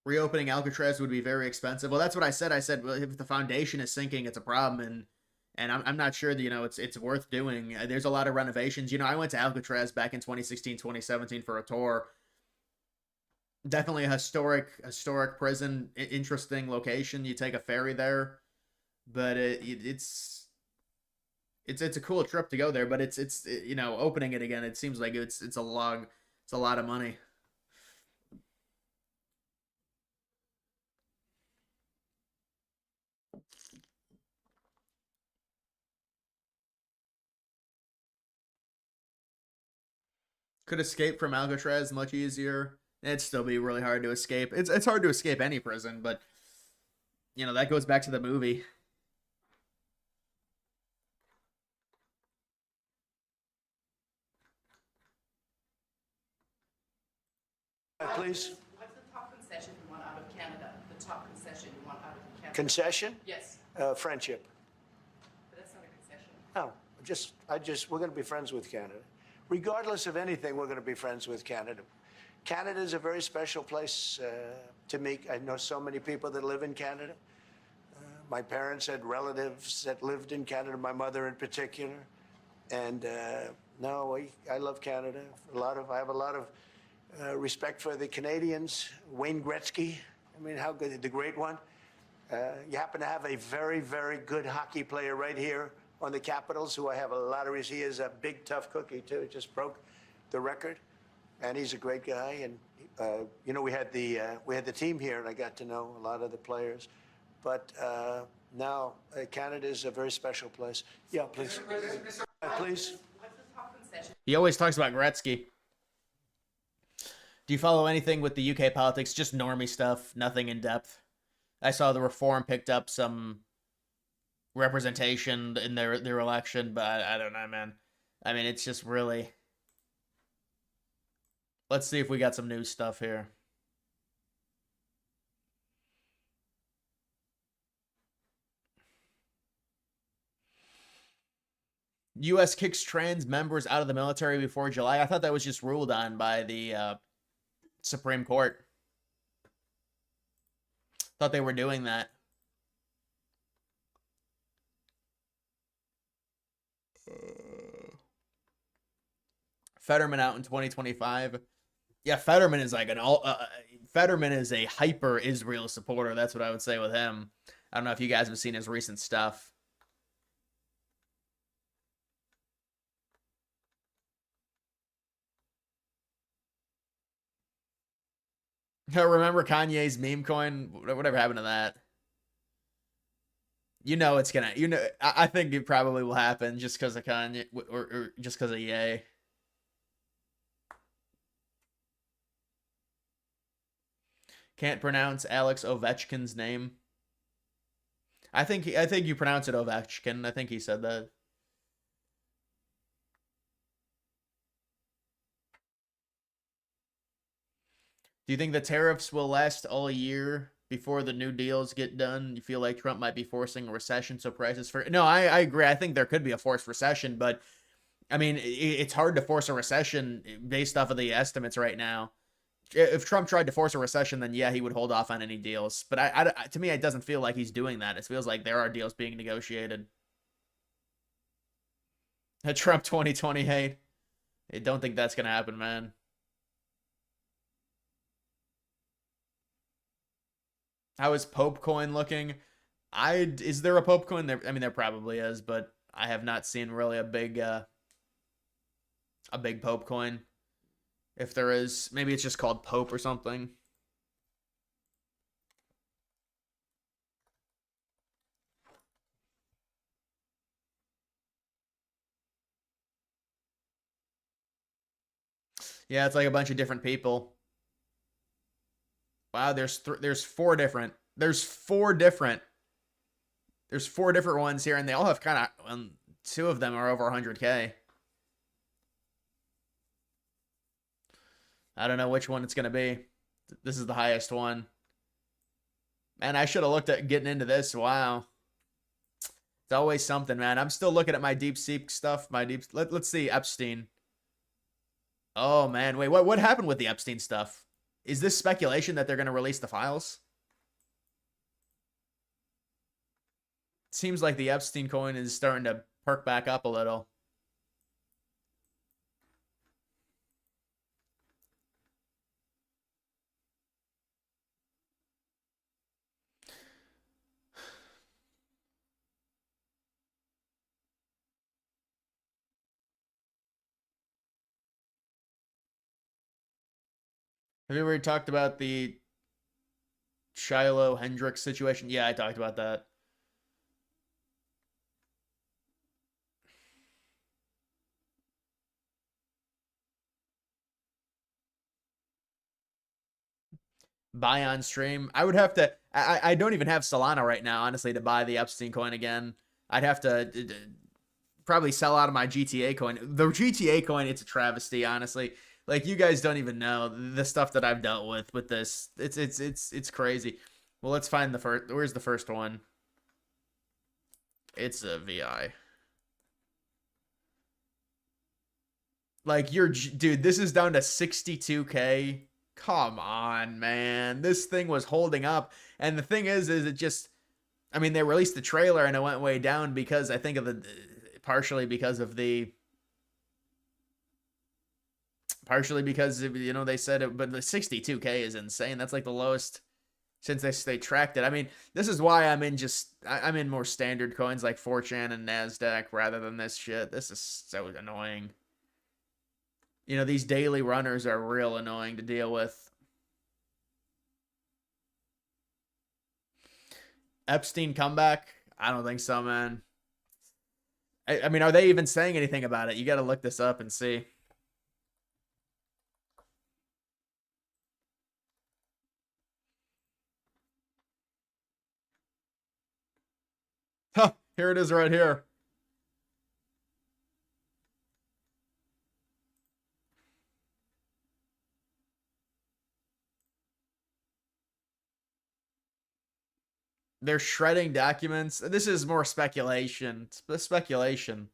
Reopening Alcatraz would be very expensive. Well, that's what I said. I said, well, if the foundation is sinking, it's a problem, and I'm not sure that, you know, it's worth doing. There's a lot of renovations. You know, I went to Alcatraz back in 2016, 2017 for a tour. Definitely a historic prison, interesting location. You take a ferry there, but it's a cool trip to go there. But it's you know, opening it again, it seems like it's a lot of money. Could escape from Alcatraz much easier. It'd still be really hard to escape. It's hard to escape any prison, but you know, that goes back to the movie. Please. What's the top concession you want out of Canada? The top concession you want out of Canada? Concession? Yes. Friendship. But that's not a concession. No, we're going to be friends with Canada. Regardless of anything, we're going to be friends with Canada. Canada is a very special place to me. I know so many people that live in Canada. My parents had relatives that lived in Canada, my mother in particular. And no, I love Canada. I have a lot of respect for the Canadians. Wayne Gretzky, I mean, how good, the great one. You happen to have a very, very good hockey player right here on the Capitals, who I have a lot of respect. He is a big, tough cookie, too. Just broke the record. And he's a great guy. And, you know, we had the team here, and I got to know a lot of the players. But now, Canada is a very special place. Yeah, please. Please. What's the top concession? He always talks about Gretzky. Do you follow anything with the UK politics? Just normie stuff, nothing in depth. I saw the Reform picked up some representation in their election, but I don't know, man. I mean, it's just really... Let's see if we got some new stuff here. U.S. kicks trans members out of the military before July. I thought that was just ruled on by the Supreme Court. Thought they were doing that. Fetterman out in 2025. Yeah, Fetterman is like Fetterman is a hyper Israel supporter. That's what I would say with him. I don't know if you guys have seen his recent stuff. Remember Kanye's meme coin? Whatever happened to that? You know it's gonna. You know, I think it probably will happen just because of Kanye, or just because of Ye. Can't pronounce Alex Ovechkin's name. I think you pronounce it Ovechkin. I think he said that. Do you think the tariffs will last all year before the new deals get done? You feel like Trump might be forcing a recession, so prices for... No, I agree. I think there could be a forced recession, but I mean, it's hard to force a recession based off of the estimates right now. If Trump tried to force a recession, then yeah, he would hold off on any deals. But to me, it doesn't feel like he's doing that. It feels like there are deals being negotiated. A Trump 2020 hate. I don't think that's going to happen, man. How is Pope coin looking? Is there a Pope coin there? I mean, there probably is, but I have not seen really a big Pope coin. If there is, maybe it's just called Pope or something. Yeah, it's like a bunch of different people. Wow, there's four different ones here, and they all have kind of two of them are over 100K. I don't know which one it's gonna be. This is the highest one. Man, I should have looked at getting into this. Wow, it's always something, man. I'm still looking at my DeepSeek stuff. Let's see Epstein. Oh man, wait, what happened with the Epstein stuff? Is this speculation that they're going to release the files? Seems like the Epstein coin is starting to perk back up a little. Have you ever talked about the Shiloh Hendricks situation? Yeah, I talked about that. Buy on stream. I would have to... I don't even have Solana right now, honestly, to buy the Epstein coin again. I'd have to probably sell out of my GTA coin. The GTA coin, it's a travesty, honestly. Like, you guys don't even know the stuff that I've dealt with this. It's crazy. Well, let's find the first. Where's the first one? It's a VI. Like, dude, this is down to 62K. Come on, man. This thing was holding up. And the thing is it just, I mean, they released the trailer and it went way down because I think of partially because, you know, they said it, but the 62K is insane. That's like the lowest since they tracked it. I mean, this is why I'm in more standard coins like 4chan and NASDAQ rather than this shit. This is so annoying. You know, these daily runners are real annoying to deal with. Epstein comeback? I don't think so, man. I mean, are they even saying anything about it? You got to look this up and see. Huh, here it is right here. They're shredding documents. This is more speculation. It's speculation.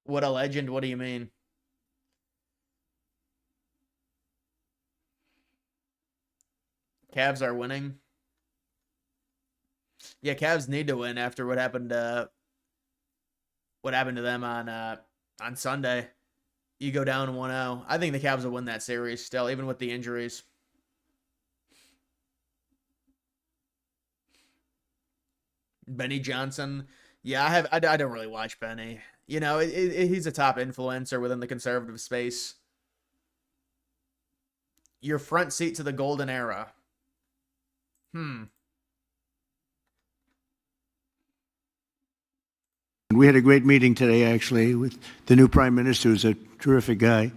What a legend. What do you mean? Cavs are winning. Yeah, Cavs need to win after what happened to them on Sunday. You go down 1-0. I think the Cavs will win that series still, even with the injuries. Benny Johnson. Yeah, I don't really watch Benny. You know, he's a top influencer within the conservative space. Your front seat to the golden era. We had a great meeting today, actually, with the new prime minister, who's a terrific guy.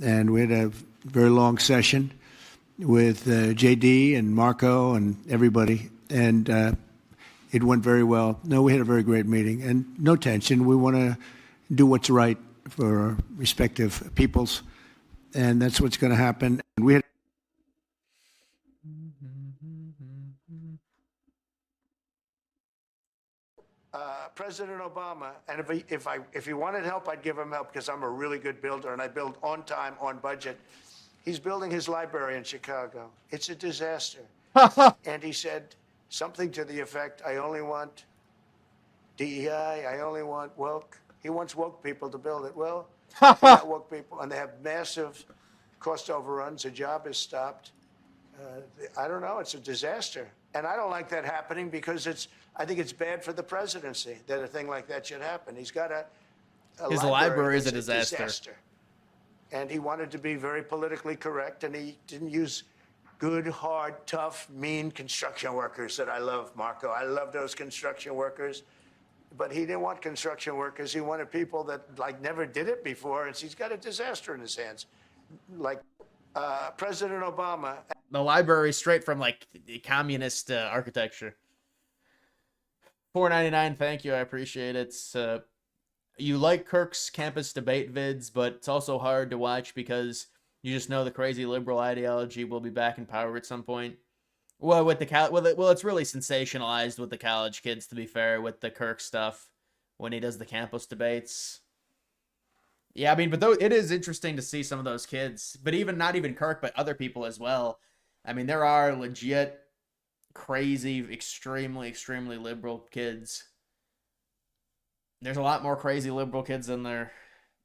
And we had a very long session with JD and Marco and everybody. And it went very well. No, we had a very great meeting. And no tension. We want to do what's right for our respective peoples. And that's what's going to happen. And we had President Obama, and if he wanted help, I'd give him help because I'm a really good builder and I build on time, on budget. He's building his library in Chicago. It's a disaster. And he said something to the effect, I only want DEI, I only want woke. He wants woke people to build it. Well, they're not woke people, and they have massive cost overruns. A job is stopped. I don't know. It's a disaster. And I don't like that happening because I think it's bad for the presidency that a thing like that should happen. He's got his library is a disaster. And he wanted to be very politically correct, and he didn't use good, hard, tough, mean construction workers that I love, Marco. I love those construction workers. But he didn't want construction workers. He wanted people that, like, never did it before, and he's got a disaster in his hands. Like President Obama. The library straight from, like, the communist architecture. $4.99, thank you, I appreciate it. You like Kirk's campus debate vids, but it's also hard to watch because you just know the crazy liberal ideology will be back in power at some point. Well, with it's really sensationalized with the college kids, to be fair, with the Kirk stuff when he does the campus debates. Yeah, I mean, but it is interesting to see some of those kids, but not even Kirk, but other people as well. I mean, there are legit, crazy, extremely, extremely liberal kids. There's a lot more crazy liberal kids in there,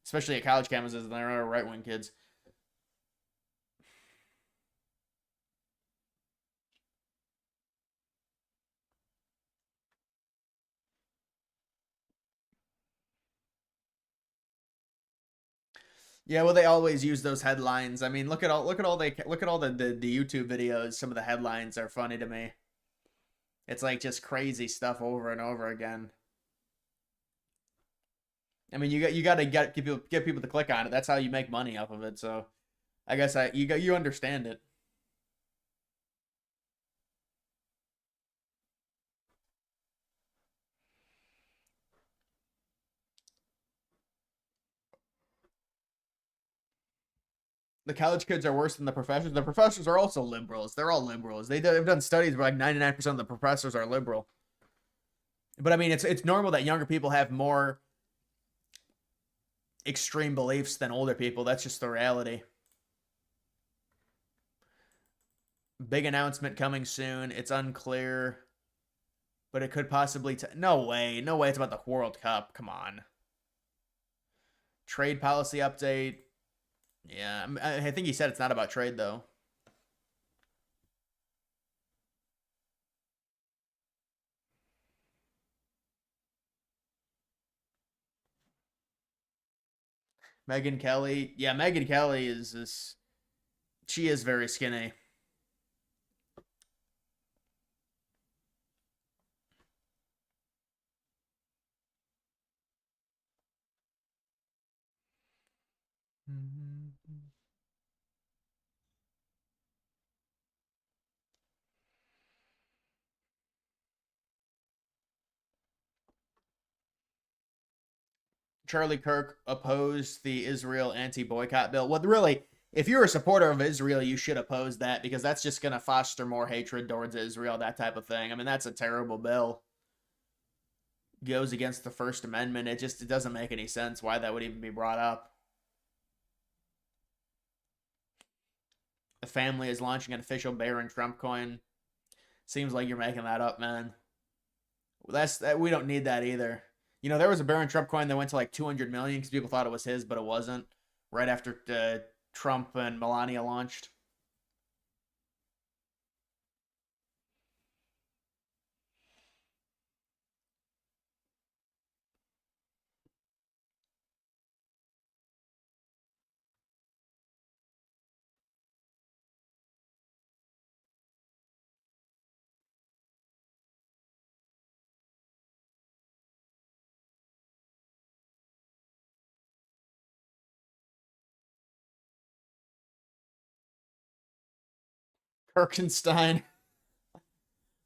especially at college campuses, than there are right-wing kids. Yeah, well, they always use those headlines. I mean, look at all the YouTube videos. Some of the headlines are funny to me. It's like just crazy stuff over and over again. I mean, you got to get people to click on it. That's how you make money off of it. So, I guess you understand it. The college kids are worse than the professors. The professors are also liberals. They're all liberals. They've done studies where like 99% of the professors are liberal. But I mean, it's normal that younger people have more extreme beliefs than older people. That's just the reality. Big announcement coming soon. It's unclear, but it could possibly... No way it's about the World Cup. Come on. Trade policy update. Yeah, I think he said it's not about trade, though. Megyn Kelly. Yeah, Megyn Kelly is this... She is very skinny. Charlie Kirk opposed the Israel anti-boycott bill. Well, really, if you're a supporter of Israel, you should oppose that because that's just going to foster more hatred towards Israel, that type of thing. I mean, that's a terrible bill. Goes against the First Amendment. It doesn't make any sense why that would even be brought up. The family is launching an official Barron Trump coin. Seems like you're making that up, man. We don't need that either. You know, there was a Barron Trump coin that went to like 200 million because people thought it was his, but it wasn't. Right after Trump and Melania launched. Kirkenstein.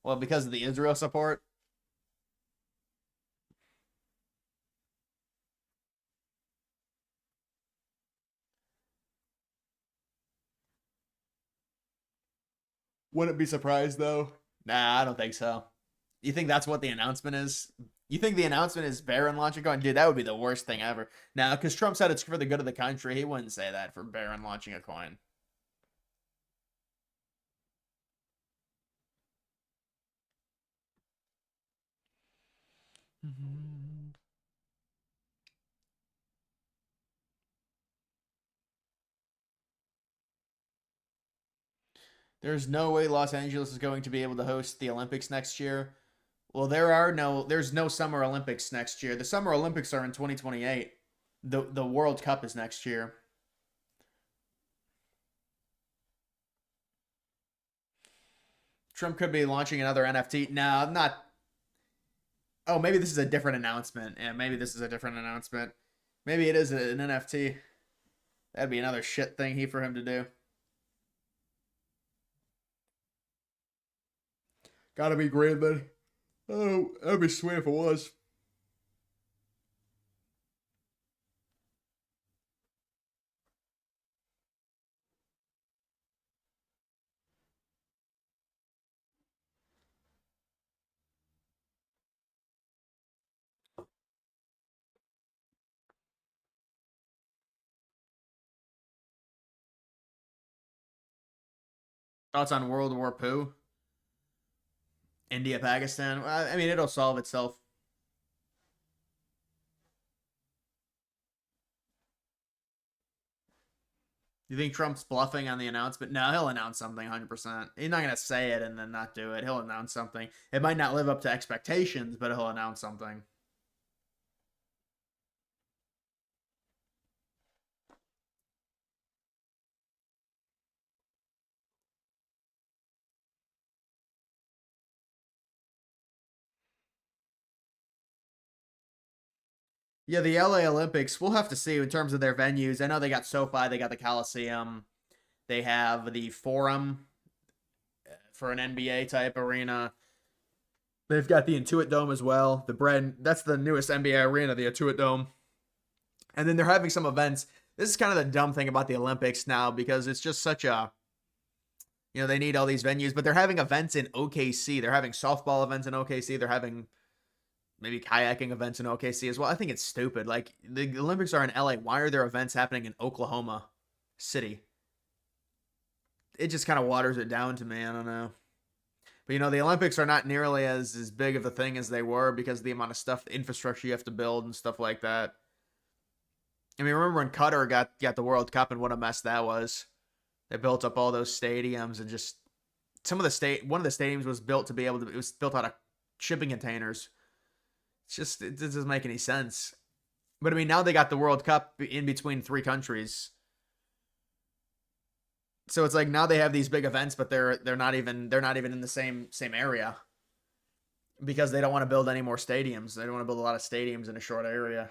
Well, because of the Israel support. Wouldn't be surprised though. Nah, I don't think so. You think that's what the announcement is? You think the announcement is Barron launching a coin? Dude, that would be the worst thing ever. Now, because Trump said it's for the good of the country, he wouldn't say that for Barron launching a coin. There's no way Los Angeles is going to be able to host the Olympics next year. Well, there's no Summer Olympics next year. The Summer Olympics are in 2028. The World Cup is next year. Trump could be launching another NFT. No, not. Oh, maybe this is a different announcement. Yeah, maybe this is a different announcement. Maybe it is an NFT. That'd be another shit thing for him to do. Gotta be great, buddy. Oh, that'd be sweet if it was. Thoughts on World War Poo? India, Pakistan? I mean, it'll solve itself. You think Trump's bluffing on the announcement? No, he'll announce something 100%. He's not going to say it and then not do it. He'll announce something. It might not live up to expectations, but he'll announce something. Yeah, the LA Olympics, we'll have to see in terms of their venues. I know they got SoFi, they got the Coliseum, they have the Forum for an NBA type arena. They've got the Intuit Dome as well. That's the newest NBA arena, the Intuit Dome. And then they're having some events. This is kind of the dumb thing about the Olympics now because it's just such a, they need all these venues, but they're having events in OKC. They're having softball events in OKC. They're having maybe kayaking events in OKC as well. I think it's stupid. Like, the Olympics are in LA. Why are there events happening in Oklahoma City? It just kind of waters it down to me. I don't know. But, the Olympics are not nearly as big of a thing as they were because of the amount of stuff, the infrastructure you have to build and stuff like that. I mean, remember when Qatar got the World Cup and what a mess that was? They built up all those stadiums and just one of the stadiums was built it was built out of shipping containers. It doesn't make any sense. But I mean, now they got the World Cup in between 3 countries. So it's like now they have these big events, but they're not even in the same area because they don't want to build any more stadiums. They don't want to build a lot of stadiums in a short area.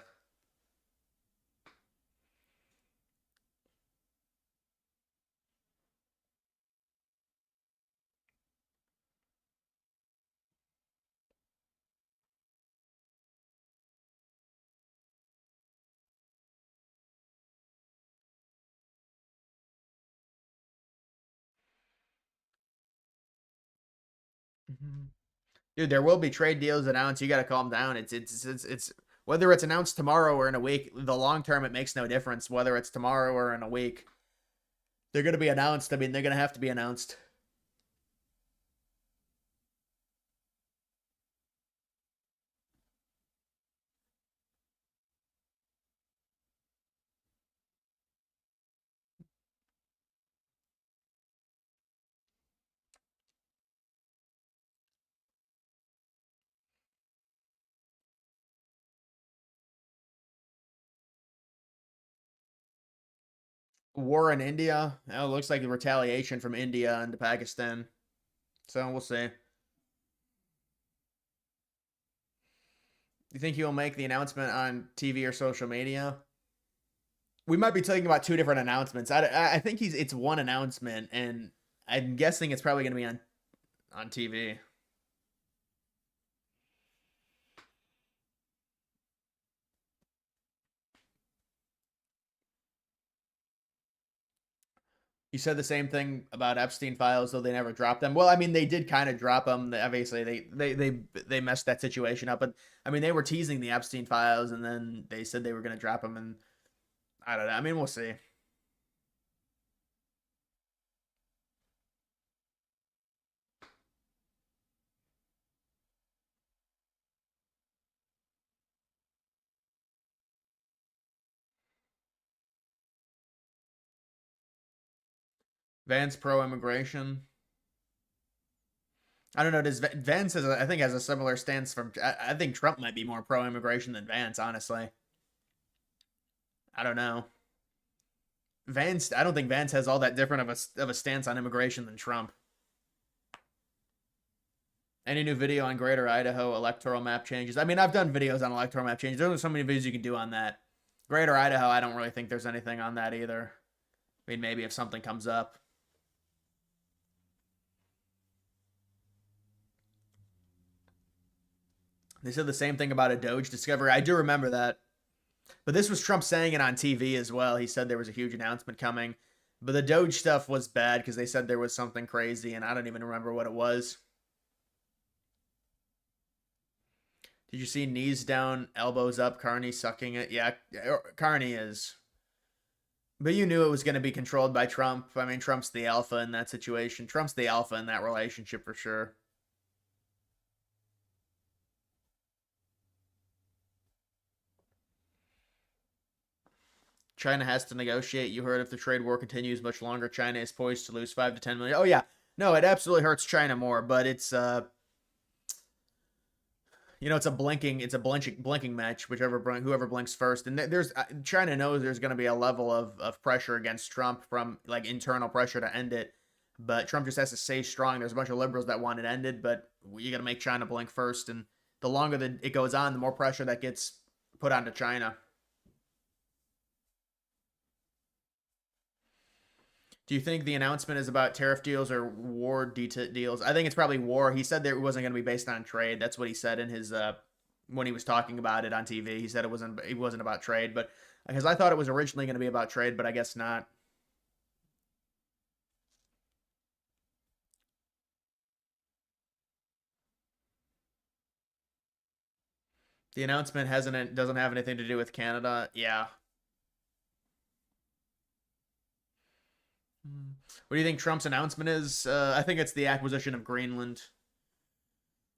Dude, there will be trade deals announced. You got to calm down. It's whether it's announced tomorrow or in a week. The long term, it makes no difference whether it's tomorrow or in a week. They're going to be announced. I mean, they're going to have to be announced. War in India. Oh, it looks like a retaliation from India into Pakistan. So we'll see. You think he will make the announcement on TV or social media? We might be talking about 2 different announcements. I think it's one announcement, and I'm guessing it's probably going to be on TV. You said the same thing about Epstein files, though they never dropped them. Well, I mean, they did kind of drop them. Obviously, they messed that situation up. But I mean, they were teasing the Epstein files, and then they said they were going to drop them. And I don't know. I mean, we'll see. Vance pro-immigration. I don't know. Does Vance I think has a similar stance from? I think Trump might be more pro-immigration than Vance. Honestly, I don't know. Vance. I don't think Vance has all that different of a stance on immigration than Trump. Any new video on Greater Idaho electoral map changes? I mean, I've done videos on electoral map changes. There's so many videos you can do on that. Greater Idaho, I don't really think there's anything on that either. I mean, maybe if something comes up. They said the same thing about a Doge discovery. I do remember that. But this was Trump saying it on TV as well. He said there was a huge announcement coming. But the Doge stuff was bad because they said there was something crazy, and I don't even remember what it was. Did you see knees down, elbows up, Carney sucking it? Yeah, Carney is. But you knew it was going to be controlled by Trump. I mean, Trump's the alpha in that situation. Trump's the alpha in that relationship for sure. China has to negotiate. You heard if the trade war continues much longer, China is poised to lose 5 to 10 million. Oh yeah, no, it absolutely hurts China more, but it's it's a blinking match. Whoever blinks first, and there's China knows there's going to be a level of pressure against Trump from like internal pressure to end it, but Trump just has to stay strong. There's a bunch of liberals that want it ended, but you got to make China blink first, and the longer that it goes on, the more pressure that gets put onto China. Do you think the announcement is about tariff deals or war deals? I think it's probably war. He said that it wasn't going to be based on trade. That's what he said in his when he was talking about it on TV. He said it wasn't about trade, but because I thought it was originally going to be about trade, but I guess not. The announcement doesn't have anything to do with Canada. Yeah. What do you think Trump's announcement is? I think it's the acquisition of Greenland.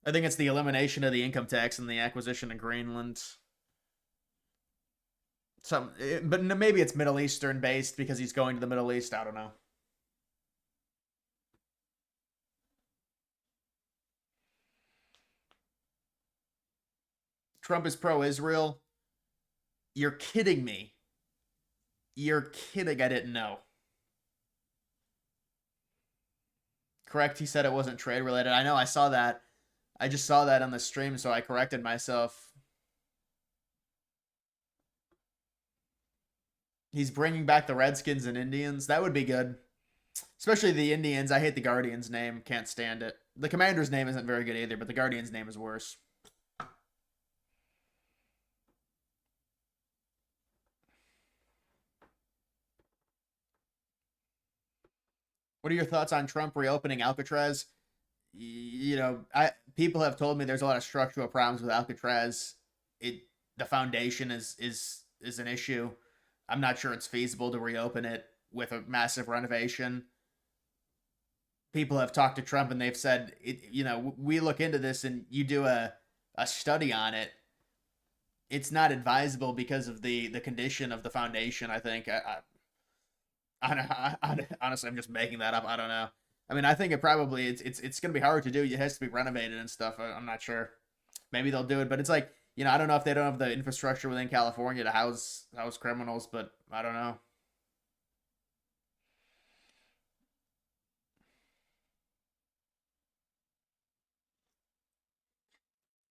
I think it's the elimination of the income tax and the acquisition of Greenland. But maybe it's Middle Eastern based because he's going to the Middle East. I don't know. Trump is pro-Israel. You're kidding me. You're kidding. I didn't know. Correct, he said it wasn't trade related. I know, I saw that. I just saw that on the stream, so I corrected myself. He's bringing back the Redskins and Indians. That would be good. Especially the Indians. I hate the Guardians' name. Can't stand it. The Commander's name isn't very good either, but the Guardians' name is worse. What are your thoughts on Trump reopening Alcatraz? People have told me there's a lot of structural problems with Alcatraz. The foundation is an issue. I'm not sure it's feasible to reopen it with a massive renovation. People have talked to Trump and they've said, we look into this and you do a study on it. It's not advisable because of the condition of the foundation, I think. Honestly, I'm just making that up. I don't know. I mean, I think it's going to be hard to do. It has to be renovated and stuff. I'm not sure. Maybe they'll do it, but it's like, I don't know if they don't have the infrastructure within California to house criminals, but I don't know.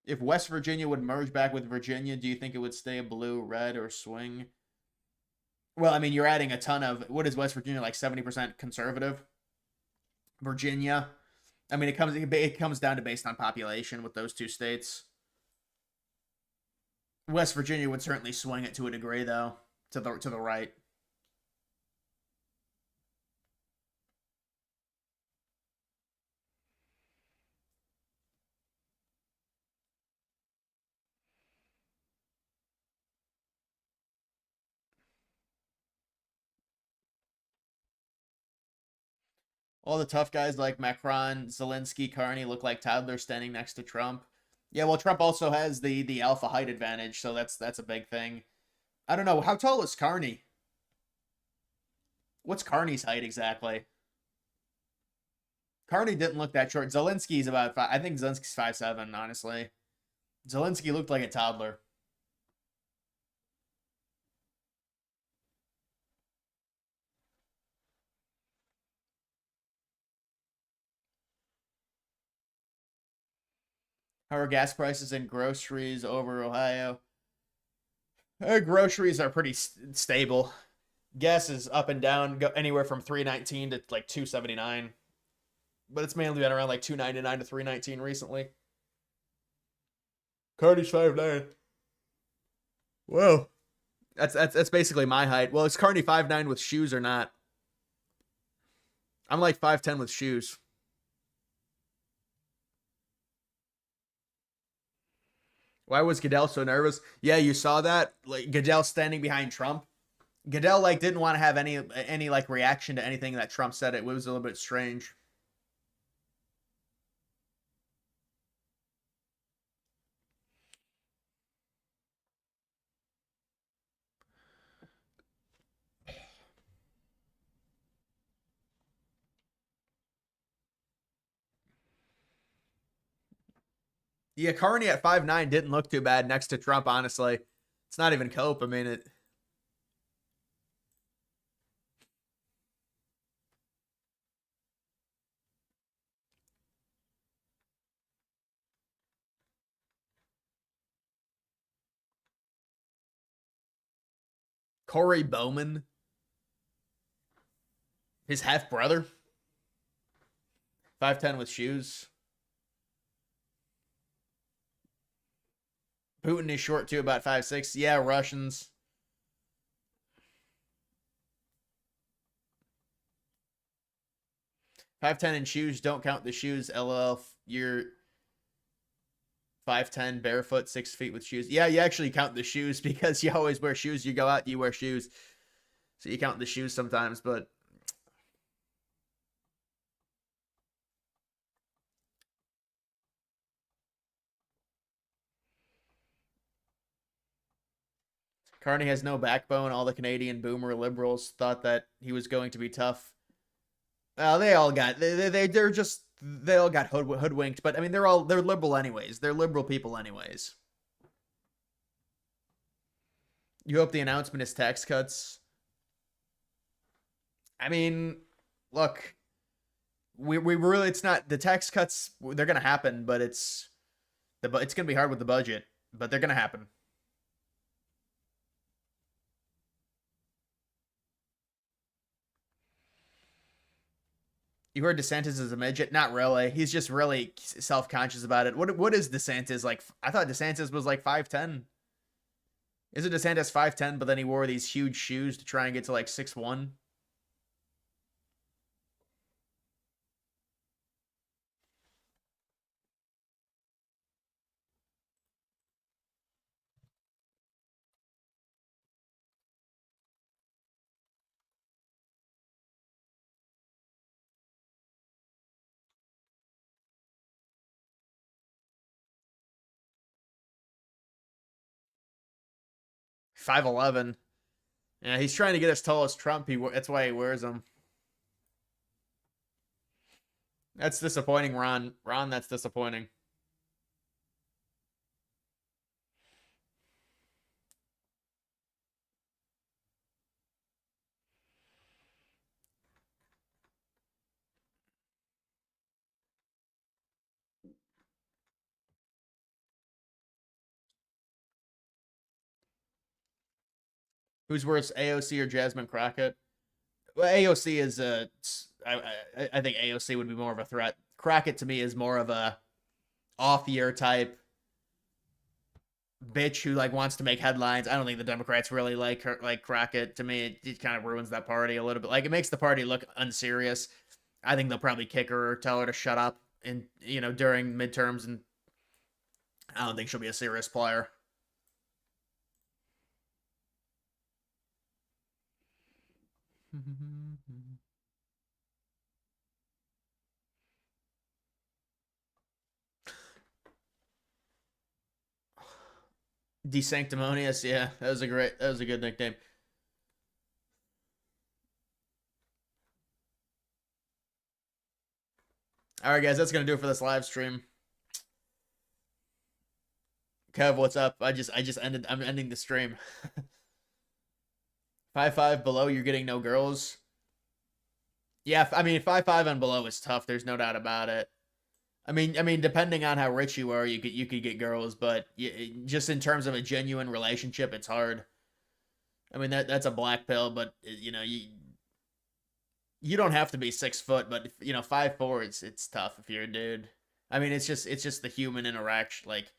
If West Virginia would merge back with Virginia, do you think it would stay blue, red, or swing? Well, I mean, you're adding a ton of, what is West Virginia, like 70% conservative? Virginia. I mean, it comes down to based on population with those two states. West Virginia would certainly swing it to a degree, though, to the right. All the tough guys like Macron, Zelensky, Carney look like toddlers standing next to Trump. Yeah, well, Trump also has the alpha height advantage, so that's a big thing. I don't know, how tall is Carney? What's Carney's height exactly? Carney didn't look that short. Zelensky's about I think Zelensky's 5'7", honestly. Zelensky looked like a toddler. How are gas prices and groceries over Ohio? Groceries are pretty stable. Gas is up and down, go anywhere from $3.19 to like $2.79. But it's mainly been around like $2.99 to $3.19 recently. Carney's 5'9". Whoa. That's basically my height. Well, is Carney 5'9" with shoes or not? I'm like 5'10" with shoes. Why was Goodell so nervous? Yeah, you saw that? Like Goodell standing behind Trump. Goodell like didn't want to have any like reaction to anything that Trump said. It was a little bit strange. Yeah, Carney at 5'9" didn't look too bad next to Trump, honestly. It's not even cope. I mean, it. Corey Bowman. His half brother. 5'10" with shoes. Putin is short too, about 5'6". Yeah, Russians. $5.10 in shoes. Don't count the shoes. LOL. You're 5'10", barefoot, 6 feet with shoes. Yeah, you actually count the shoes because you always wear shoes. You go out, you wear shoes. So you count the shoes sometimes, but. Carney has no backbone. All the Canadian boomer liberals thought that he was going to be tough. They all got they all got hoodwinked. But I mean, they're liberal anyways. They're liberal people anyways. You hope the announcement is tax cuts. I mean, look, we really, it's not the tax cuts. They're gonna happen, but it's gonna be hard with the budget, but they're gonna happen. You heard DeSantis is a midget? Not really. He's just really self-conscious about it. What is DeSantis like? I thought DeSantis was like 5'10". Isn't DeSantis 5'10", but then he wore these huge shoes to try and get to like 6'1"? $5'11". Yeah, he's trying to get as tall as Trump. That's why he wears them. That's disappointing, Ron. Ron, that's disappointing. Who's worse, AOC or Jasmine Crockett? Well, AOC is I think AOC would be more of a threat. Crockett to me is more of a off-year type bitch who like wants to make headlines. I don't think the Democrats really like her, like Crockett. To me, it kind of ruins that party a little bit. Like it makes the party look unserious. I think they'll probably kick her or tell her to shut up in during midterms, and I don't think she'll be a serious player. DeSanctimonious, yeah, that was a good nickname. All right, guys, that's gonna do it for this live stream. Kev, what's up? I'm ending the stream. 5'5" below, you're getting no girls. Yeah, I mean 5'5" and below is tough. There's no doubt about it. I mean, depending on how rich you are, you could get girls, but just in terms of a genuine relationship, it's hard. I mean that's a black pill, but you don't have to be 6 foot, but 5'4", it's tough if you're a dude. I mean, it's just the human interaction. Like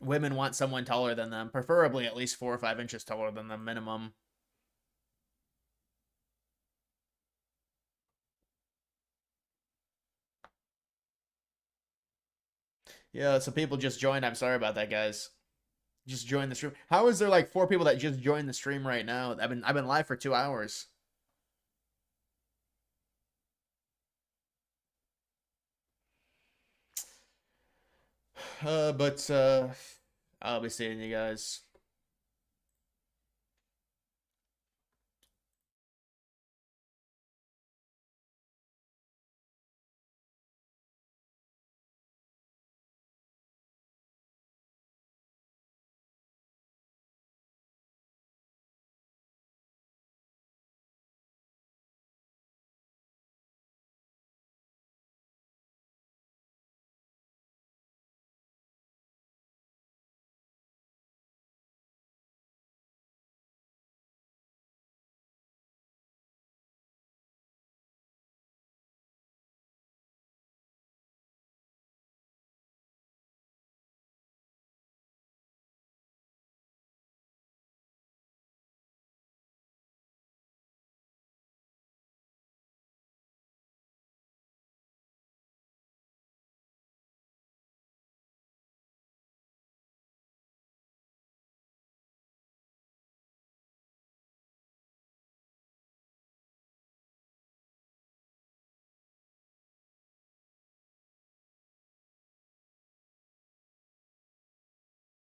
women want someone taller than them, preferably at least 4 or 5 inches taller than them minimum. Yeah, so people just joined. I'm sorry about that, guys. Just joined the stream. How is there like 4 people that just joined the stream right now? I've been live for 2 hours. But I'll be seeing you guys.